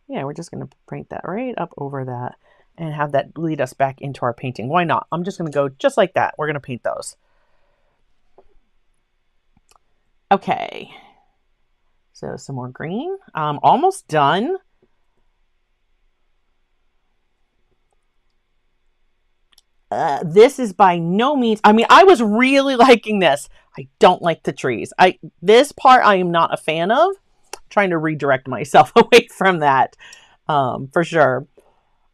Yeah, we're just going to paint that right up over that and have that lead us back into our painting. Why not? I'm just going to go just like that. We're going to paint those. Okay. So some more green. Almost done. This is by no means, I mean, I was really liking this. I don't like the trees. This part I am not a fan of. I'm trying to redirect myself away from that, for sure.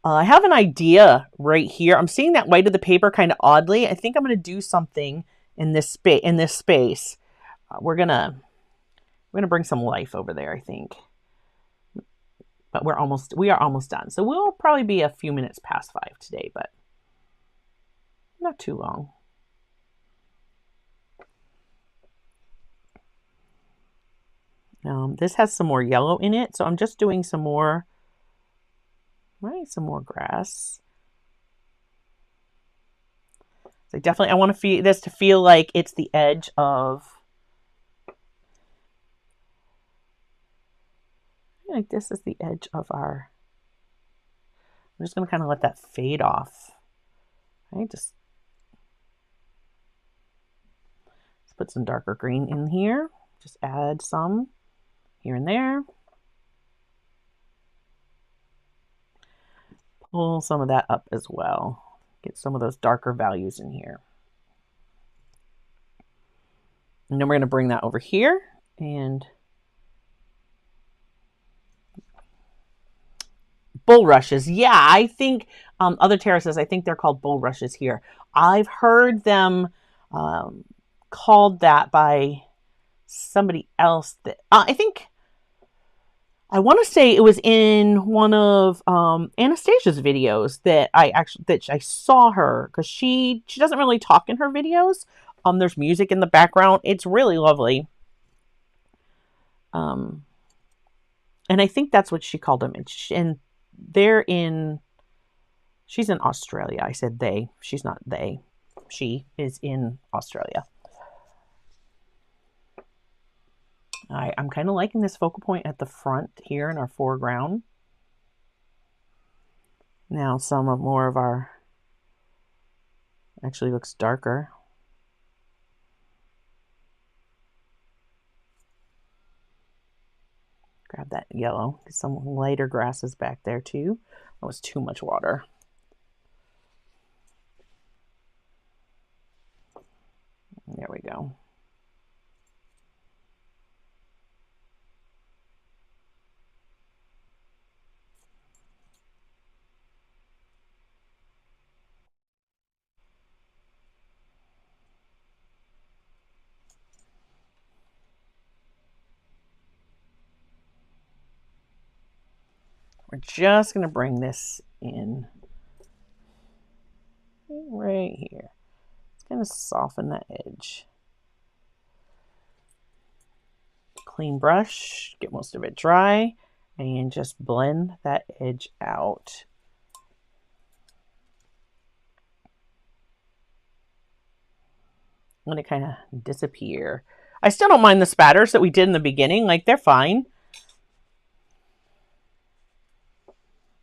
I have an idea right here. I'm seeing that white of the paper kind of oddly. I think I'm going to do something in this space. We're gonna bring some life over there, I think. But we are almost done. So we'll probably be a few minutes past 5 today, but not too long. This has some more yellow in it, so I'm just doing some more grass. So definitely, I want to feel this to feel like it's the edge of, like this is the edge of our. I'm just going to kind of let that fade off. Right, just let's put some darker green in here. Just add some here and there. Pull some of that up as well. Get some of those darker values in here. And then we're going to bring that over here and bulrushes. Yeah, I think other terraces, I think they're called bulrushes here. I've heard them called that by somebody else. That I think, I want to say it was in one of Anastasia's videos that I saw her, because she doesn't really talk in her videos. There's music in the background. It's really lovely. And I think that's what she called them. And she's in Australia. I said they. She's not they. She is in Australia. I'm kind of liking this focal point at the front here in our foreground. Now more of our actually looks darker. Grab that yellow. Get some lighter grasses back there too. That was too much water. There we go. We're just going to bring this in right here. It's going to soften that edge. Clean brush, get most of it dry, and just blend that edge out. Let it kind of disappear. I still don't mind the spatters that we did in the beginning. Like, they're fine.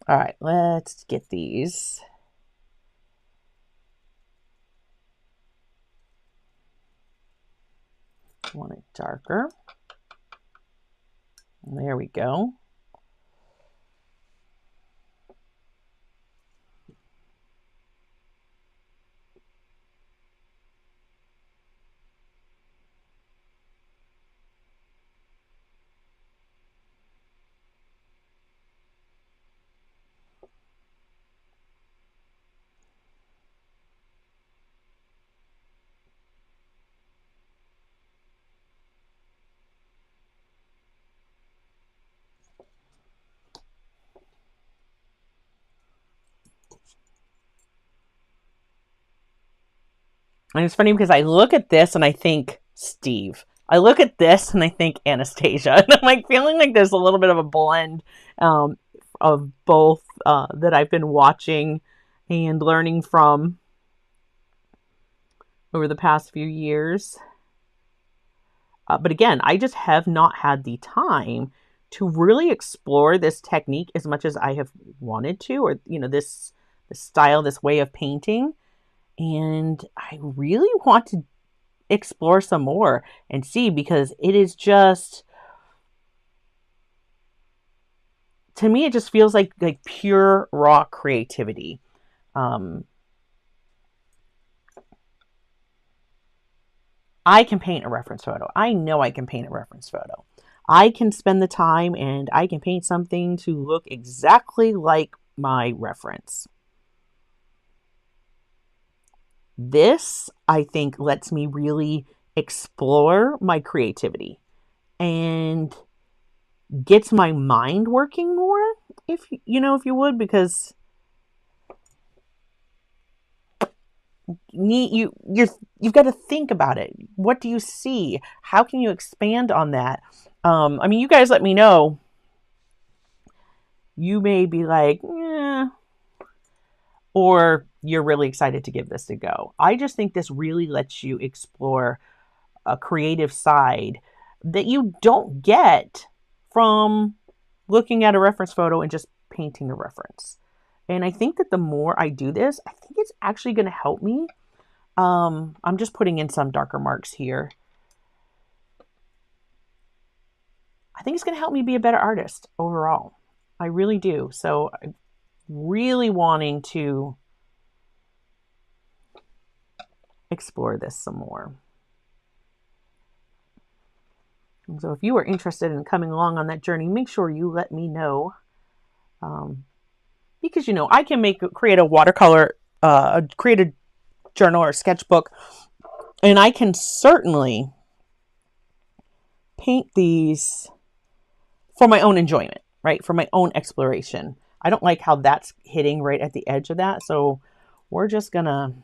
All right, let's get these. I want it darker. There we go. And it's funny because I look at this and I think Steve. I look at this and I think Anastasia. And I'm like feeling like there's a little bit of a blend of both that I've been watching and learning from over the past few years. But again, I just have not had the time to really explore this technique as much as I have wanted to, or, you know, this style, this way of painting. And I really want to explore some more and see, because it is just, to me, it just feels like pure raw creativity. I can paint a reference photo. I know I can paint a reference photo. I can spend the time and I can paint something to look exactly like my reference. This, I think, lets me really explore my creativity and gets my mind working more, if you would, because you've got to think about it. What do you see? How can you expand on that? I mean, you guys let me know. You may be like, eh, or you're really excited to give this a go. I just think this really lets you explore a creative side that you don't get from looking at a reference photo and just painting a reference. And I think that the more I do this, I think it's actually going to help me. I'm just putting in some darker marks here. I think it's going to help me be a better artist overall. I really do. So I'm really wanting to explore this some more. And so if you are interested in coming along on that journey, make sure you let me know. Because, I can create a watercolor, create a journal or sketchbook, and I can certainly paint these for my own enjoyment, right? For my own exploration. I don't like how that's hitting right at the edge of that. So we're just gonna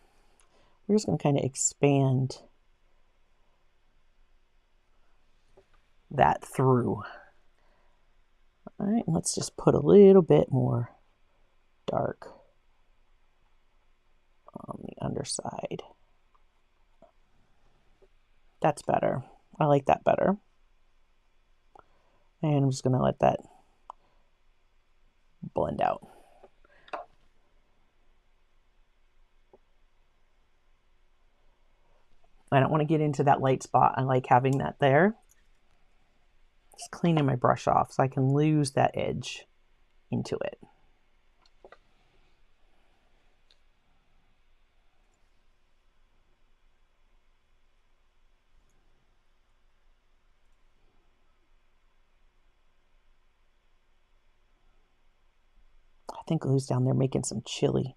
kind of expand that through. All right, let's just put a little bit more dark on the underside. That's better. I like that better. And I'm just going to let that blend out. I don't want to get into that light spot. I like having that there. Just cleaning my brush off so I can lose that edge into it. I think Lou's down there making some chili.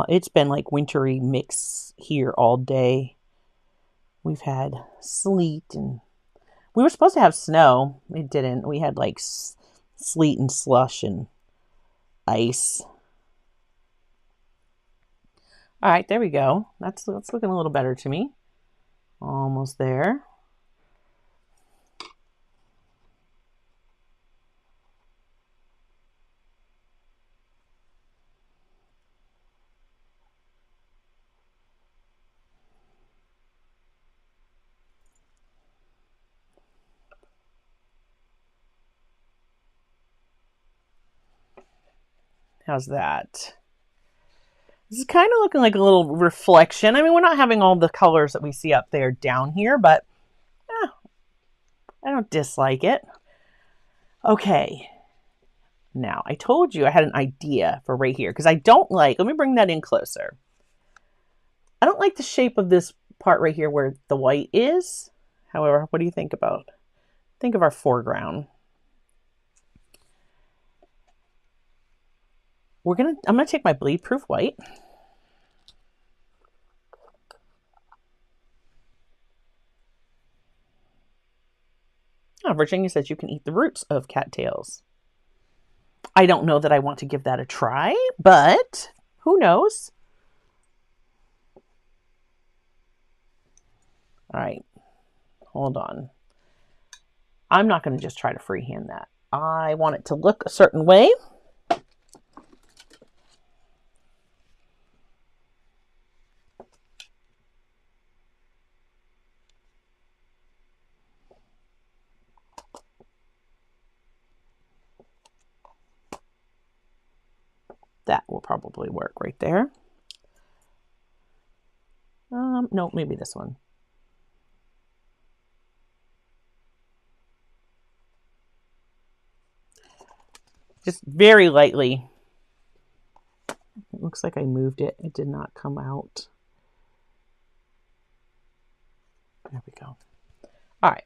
It's been like wintry mix here all day. We've had sleet, and we were supposed to have snow. It didn't. We had like sleet and slush and ice. All right, there we go. That's looking a little better to me. Almost there. How's that? This is kind of looking like a little reflection. I mean, we're not having all the colors that we see up there down here, but I don't dislike it. Okay. Now, I told you I had an idea for right here, because I don't like, let me bring that in closer. I don't like the shape of this part right here where the white is. However, what do you think about? Think of our foreground. I'm gonna take my bleed proof white. Oh, Virginia says you can eat the roots of cattails. I don't know that I want to give that a try, but who knows? All right, hold on. I'm not going to just try to freehand that. I want it to look a certain way. That will probably work right there. No, maybe this one. Just very lightly. It looks like I moved it. It did not come out. There we go. All right.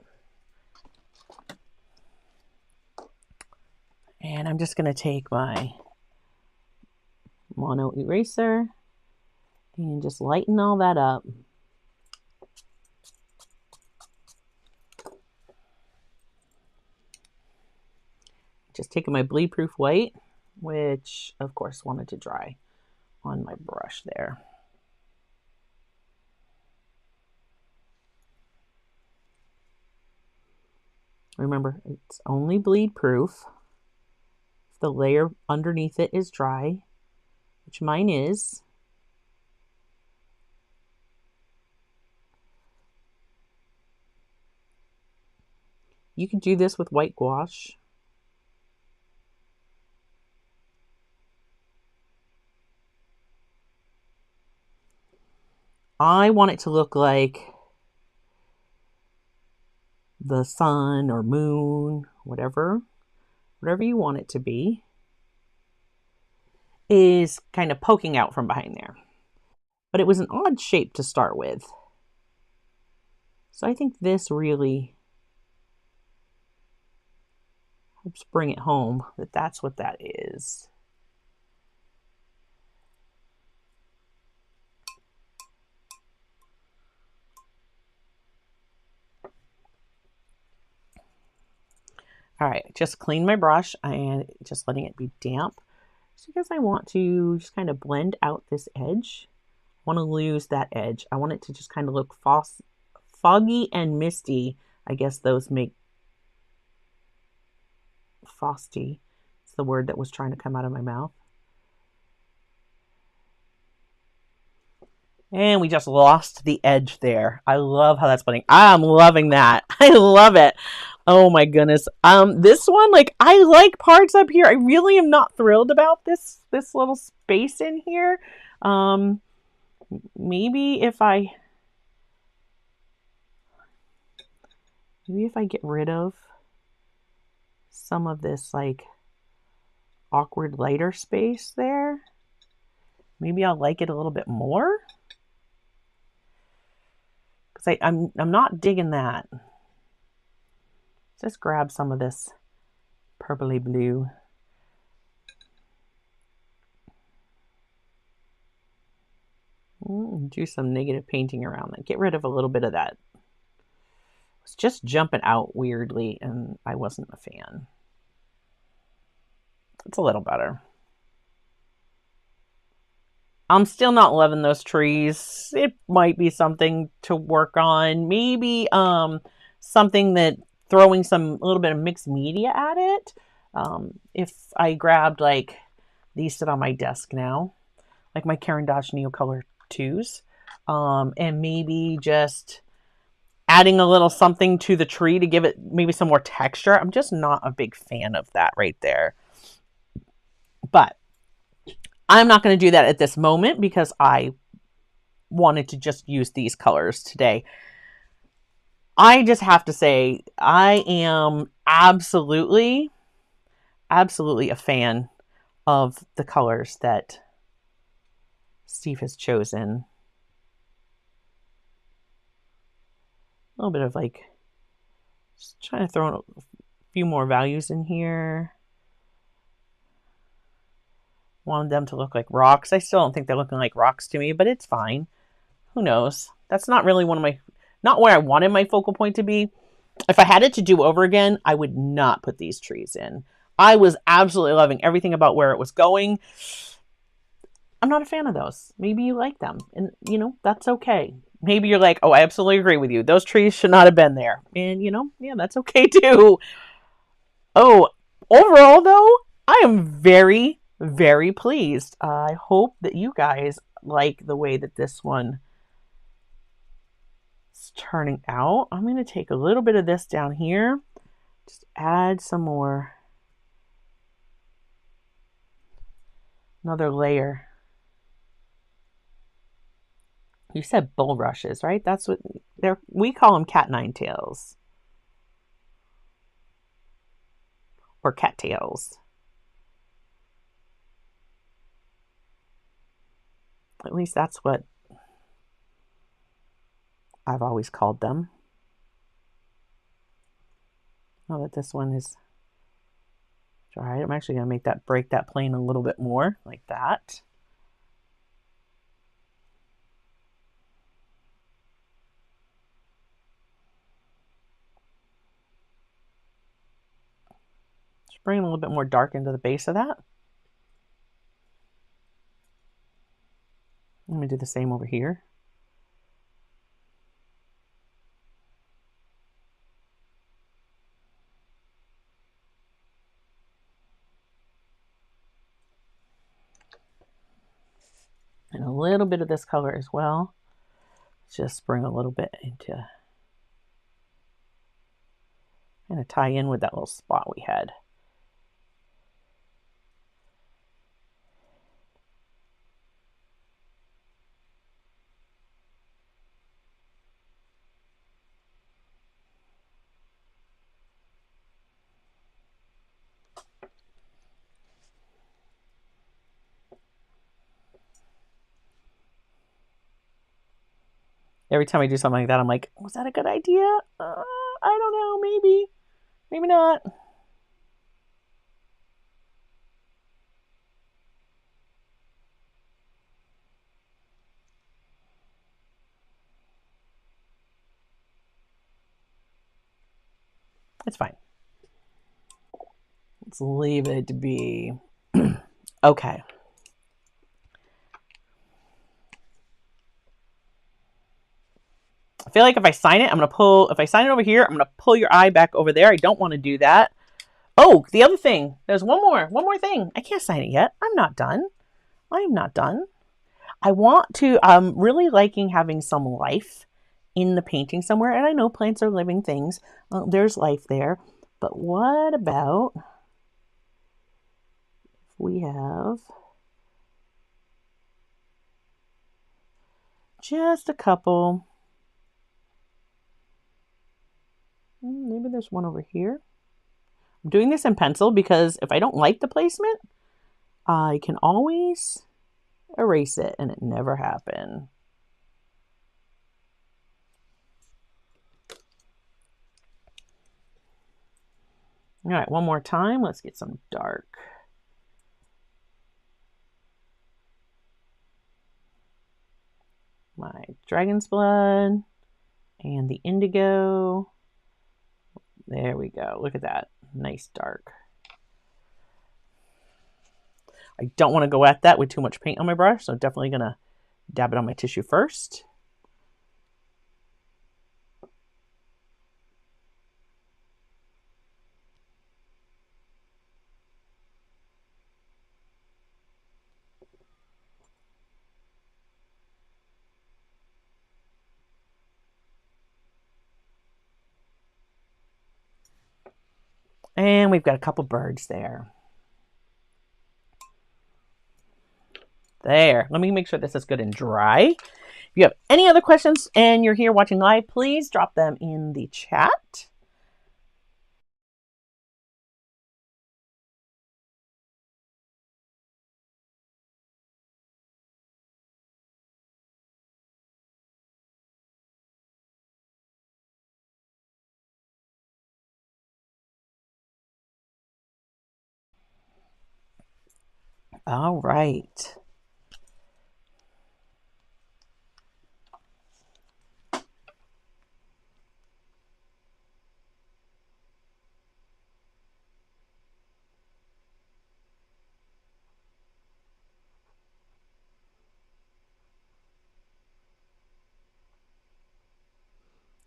And I'm just going to take my mono eraser and just lighten all that up. Just taking my bleed proof white, which of course wanted to dry on my brush there. Remember, it's only bleed proof. The layer underneath it is dry, which mine is. You can do this with white gouache. I want it to look like the sun or moon, whatever you want it to be, is kind of poking out from behind there. But it was an odd shape to start with. So I think this really helps bring it home that that's what that is. All right, just clean my brush and just letting it be damp. So because I want to just kind of blend out this edge. I want to lose that edge. I want it to just kind of look foggy and misty. I guess those make frosty. It's the word that was trying to come out of my mouth. And we just lost the edge there. I love how that's blending. I'm loving that. I love it. Oh my goodness. This one, like, I like parts up here. I really am not thrilled about this little space in here. Maybe if I get rid of some of this like awkward lighter space there, maybe I'll like it a little bit more. Because I'm not digging that. Just grab some of this purpley blue. Do some negative painting around that. Get rid of a little bit of that. It's just jumping out weirdly, and I wasn't a fan. It's a little better. I'm still not loving those trees. It might be something to work on. Maybe something that throwing a little bit of mixed media at it. If I grabbed like these sit on my desk now, like my Caran d'Ache Neocolor 2s, and maybe just adding a little something to the tree to give it maybe some more texture. I'm just not a big fan of that right there. But I'm not going to do that at this moment because I wanted to just use these colors today. I just have to say, I am absolutely a fan of the colors that Steve has chosen. A little bit of like, just trying to throw in a few more values in here. Wanted them to look like rocks. I still don't think they're looking like rocks to me, but it's fine. Who knows? That's not really not where I wanted my focal point to be. If I had it to do over again, I would not put these trees in. I was absolutely loving everything about where it was going. I'm not a fan of those. Maybe you like them, and that's okay. maybe you're like, oh, I absolutely agree with you. Those trees should not have been there. And, yeah, that's okay too. Oh, overall, though, I am very, very pleased. I hope that you guys like the way that this one is turning out. I'm going to take a little bit of this down here. Just add some more. Another layer. You said bulrushes, right? That's what we call them, cat nine tails. Or cattails. At least that's what I've always called them. Now that this one is dry, I'm actually going to break that plane a little bit more, like that. Just bring a little bit more dark into the base of that. Let me do the same over here. And a little bit of this color as well. Just bring a little bit into, kind of tie in with that little spot we had. Every time I do something like that, I'm like, was that a good idea? I don't know, maybe. Maybe not. It's fine. Let's leave it to be. Okay. I feel like if I sign it, if I sign it over here, I'm going to pull your eye back over there. I don't want to do that. Oh, the other thing. There's one more thing. I can't sign it yet. I'm not done. I am not done. I want to, I'm really liking having some life in the painting somewhere. And I know plants are living things. Well, there's life there. But what about if we have just a couple. Maybe there's one over here. I'm doing this in pencil because if I don't like the placement, I can always erase it and it never happened. All right, one more time. Let's get some dark. My dragon's blood and the indigo. There we go. Look at that. Nice dark. I don't want to go at that with too much paint on my brush, so I'm definitely going to dab it on my tissue first. And we've got a couple birds there. There. Let me make sure this is good and dry. If you have any other questions and you're here watching live, please drop them in the chat. All right.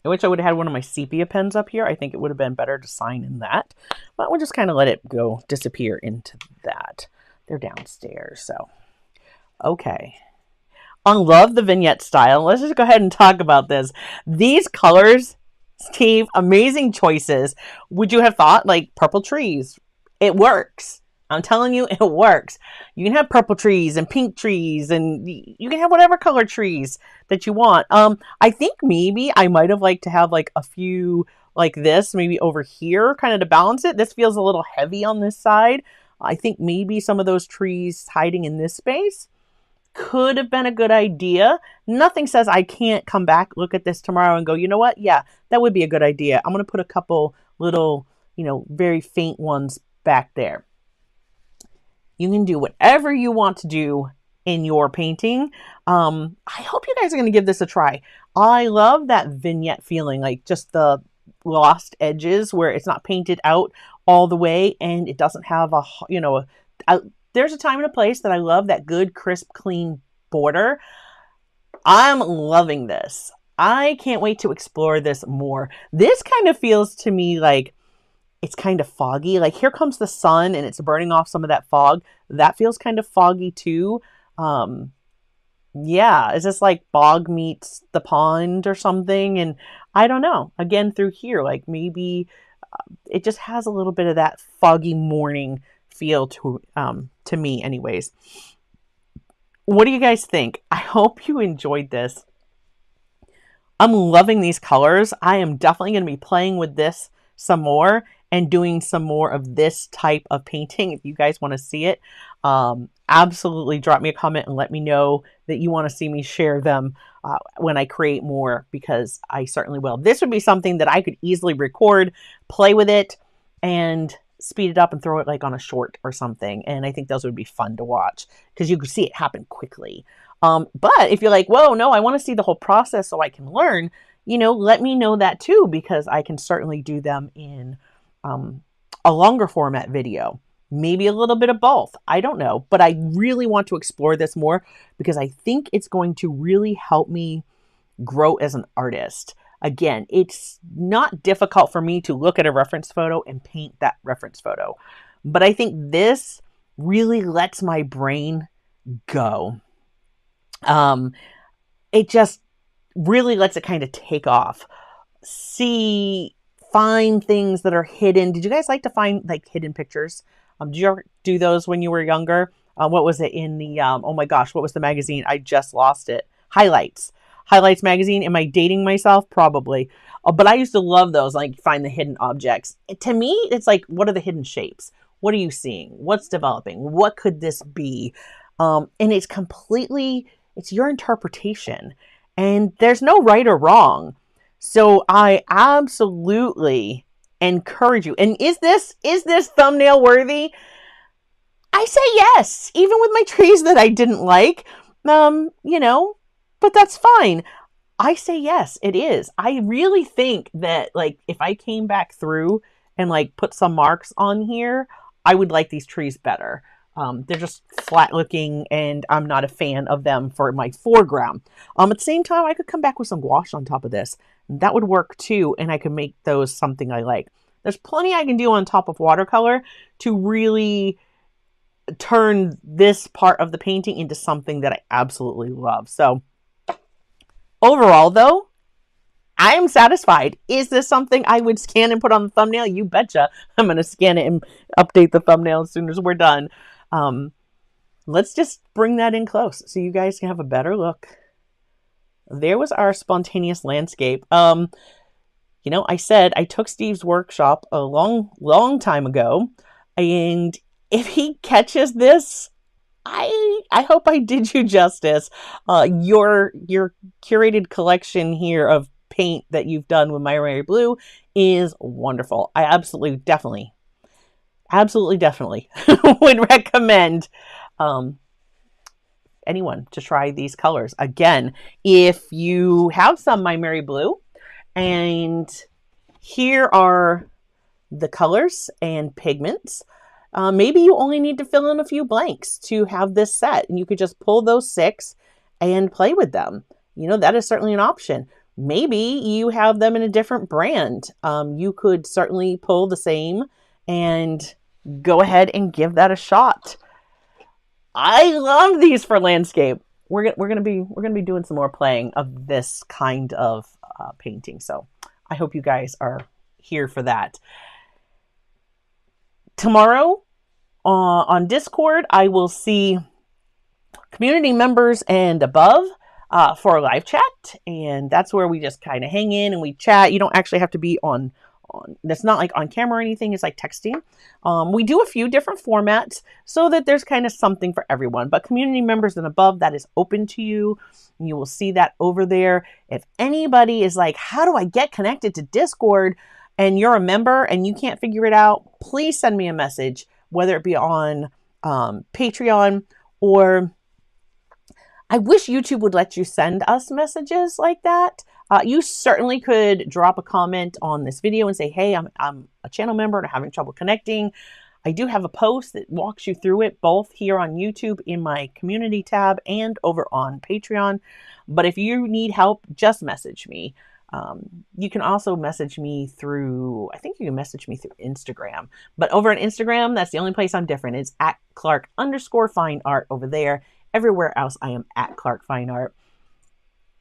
I wish I would have had one of my sepia pens up here. I think it would have been better to sign in that, but we'll just kind of let it go disappear into that. They're downstairs, so. Okay. On Love the Vignette style, let's just go ahead and talk about this. These colors, Steve, amazing choices. Would you have thought like purple trees? It works. I'm telling you, it works. You can have purple trees and pink trees, and you can have whatever color trees that you want. I think maybe I might have liked to have like a few like this, maybe over here, kind of to balance it. This feels a little heavy on this side. I think maybe some of those trees hiding in this space could have been a good idea. Nothing says I can't come back, look at this tomorrow and go, you know what? Yeah, that would be a good idea. I'm going to put a couple little, very faint ones back there. You can do whatever you want to do in your painting. I hope you guys are going to give this a try. I love that vignette feeling, like just the lost edges where it's not painted out all the way and it doesn't have there's a time and a place that I love that good, crisp, clean border. I'm loving this. I can't wait to explore this more. This kind of feels to me like it's kind of foggy. Like here comes the sun and it's burning off some of that fog. That feels kind of foggy too. Yeah, is this like bog meets the pond or something? And I don't know. Again, through here, like maybe it just has a little bit of that foggy morning feel to me anyways. What do you guys think? I hope you enjoyed this. I'm loving these colors. I am definitely going to be playing with this some more and doing some more of this type of painting. If you guys want to see it, absolutely drop me a comment and let me know that you want to see me share them when I create more, because I certainly will. This would be something that I could easily record, play with it, and speed it up and throw it like on a short or something. And I think those would be fun to watch because you could see it happen quickly. But if you're like, whoa, no, I want to see the whole process so I can learn, let me know that too, because I can certainly do them in a longer format video, maybe a little bit of both. I don't know, but I really want to explore this more because I think it's going to really help me grow as an artist. Again, it's not difficult for me to look at a reference photo and paint that reference photo. But I think this really lets my brain go. It just really lets it kind of take off. Find things that are hidden. Did you guys like to find like hidden pictures? Did you ever do those when you were younger? What was it in the, oh my gosh, what was the magazine? I just lost it. Highlights magazine. Am I dating myself? Probably. But I used to love those, like find the hidden objects. To me, it's like, what are the hidden shapes? What are you seeing? What's developing? What could this be? And it's your interpretation. And there's no right or wrong. So I absolutely encourage you. And is this thumbnail worthy? I say yes, even with my trees that I didn't like, but that's fine. I say yes, it is. I really think that like if I came back through and like put some marks on here, I would like these trees better. They're just flat looking and I'm not a fan of them for my foreground. At the same time, I could come back with some gouache on top of this. That would work too, and I could make those something I like. There's plenty I can do on top of watercolor to really turn this part of the painting into something that I absolutely love. So overall, though, I am satisfied. Is this something I would scan and put on the thumbnail? You betcha. I'm going to scan it and update the thumbnail as soon as we're done. Let's just bring that in close so you guys can have a better look. There was our spontaneous landscape. I said I took Steve's workshop a long time ago, and if he catches this, I hope I did you justice. Your curated collection here of paint that you've done with Maimeri Blu is wonderful. I absolutely, definitely would recommend anyone to try these colors. Again, if you have some Maimeri Blu, and here are the colors and pigments, maybe you only need to fill in a few blanks to have this set, and you could just pull those 6 and play with them. That is certainly an option. maybe you have them in a different brand. You could certainly pull the same and go ahead and give that a shot. I love these for landscape. We're gonna be doing some more playing of this kind of painting. So I hope you guys are here for that. Tomorrow on Discord, I will see community members and above for a live chat, and that's where we just kind of hang in and we chat. You don't actually have to be on that's not like on camera or anything. It's like texting. We do a few different formats so that there's kind of something for everyone, but community members and above, that is open to you. You will see that over there. If anybody is like, how do I get connected to Discord, and you're a member and you can't figure it out, please send me a message, whether it be on Patreon, or I wish YouTube would let you send us messages like that. You certainly could drop a comment on this video and say, hey, I'm a channel member and I'm having trouble connecting. I do have a post that walks you through it, both here on YouTube in my community tab and over on Patreon. But if you need help, just message me. You can also message me through, I think you can message me through Instagram. But over on Instagram, that's the only place I'm different. It's at Clark_FineArt over there. Everywhere else, I am at Clark Fine Art.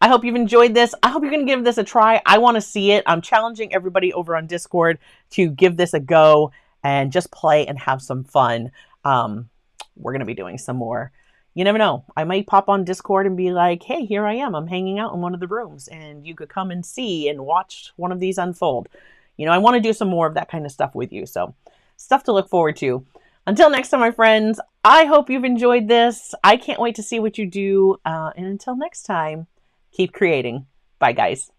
I hope you've enjoyed this. I hope you're going to give this a try. I want to see it. I'm challenging everybody over on Discord to give this a go and just play and have some fun. We're going to be doing some more. You never know. I might pop on Discord and be like, hey, here I am. I'm hanging out in one of the rooms, and you could come and see and watch one of these unfold. You know, I want to do some more of that kind of stuff with you. So stuff to look forward to. Until next time, my friends, I hope you've enjoyed this. I can't wait to see what you do. And until next time, keep creating. Bye, guys.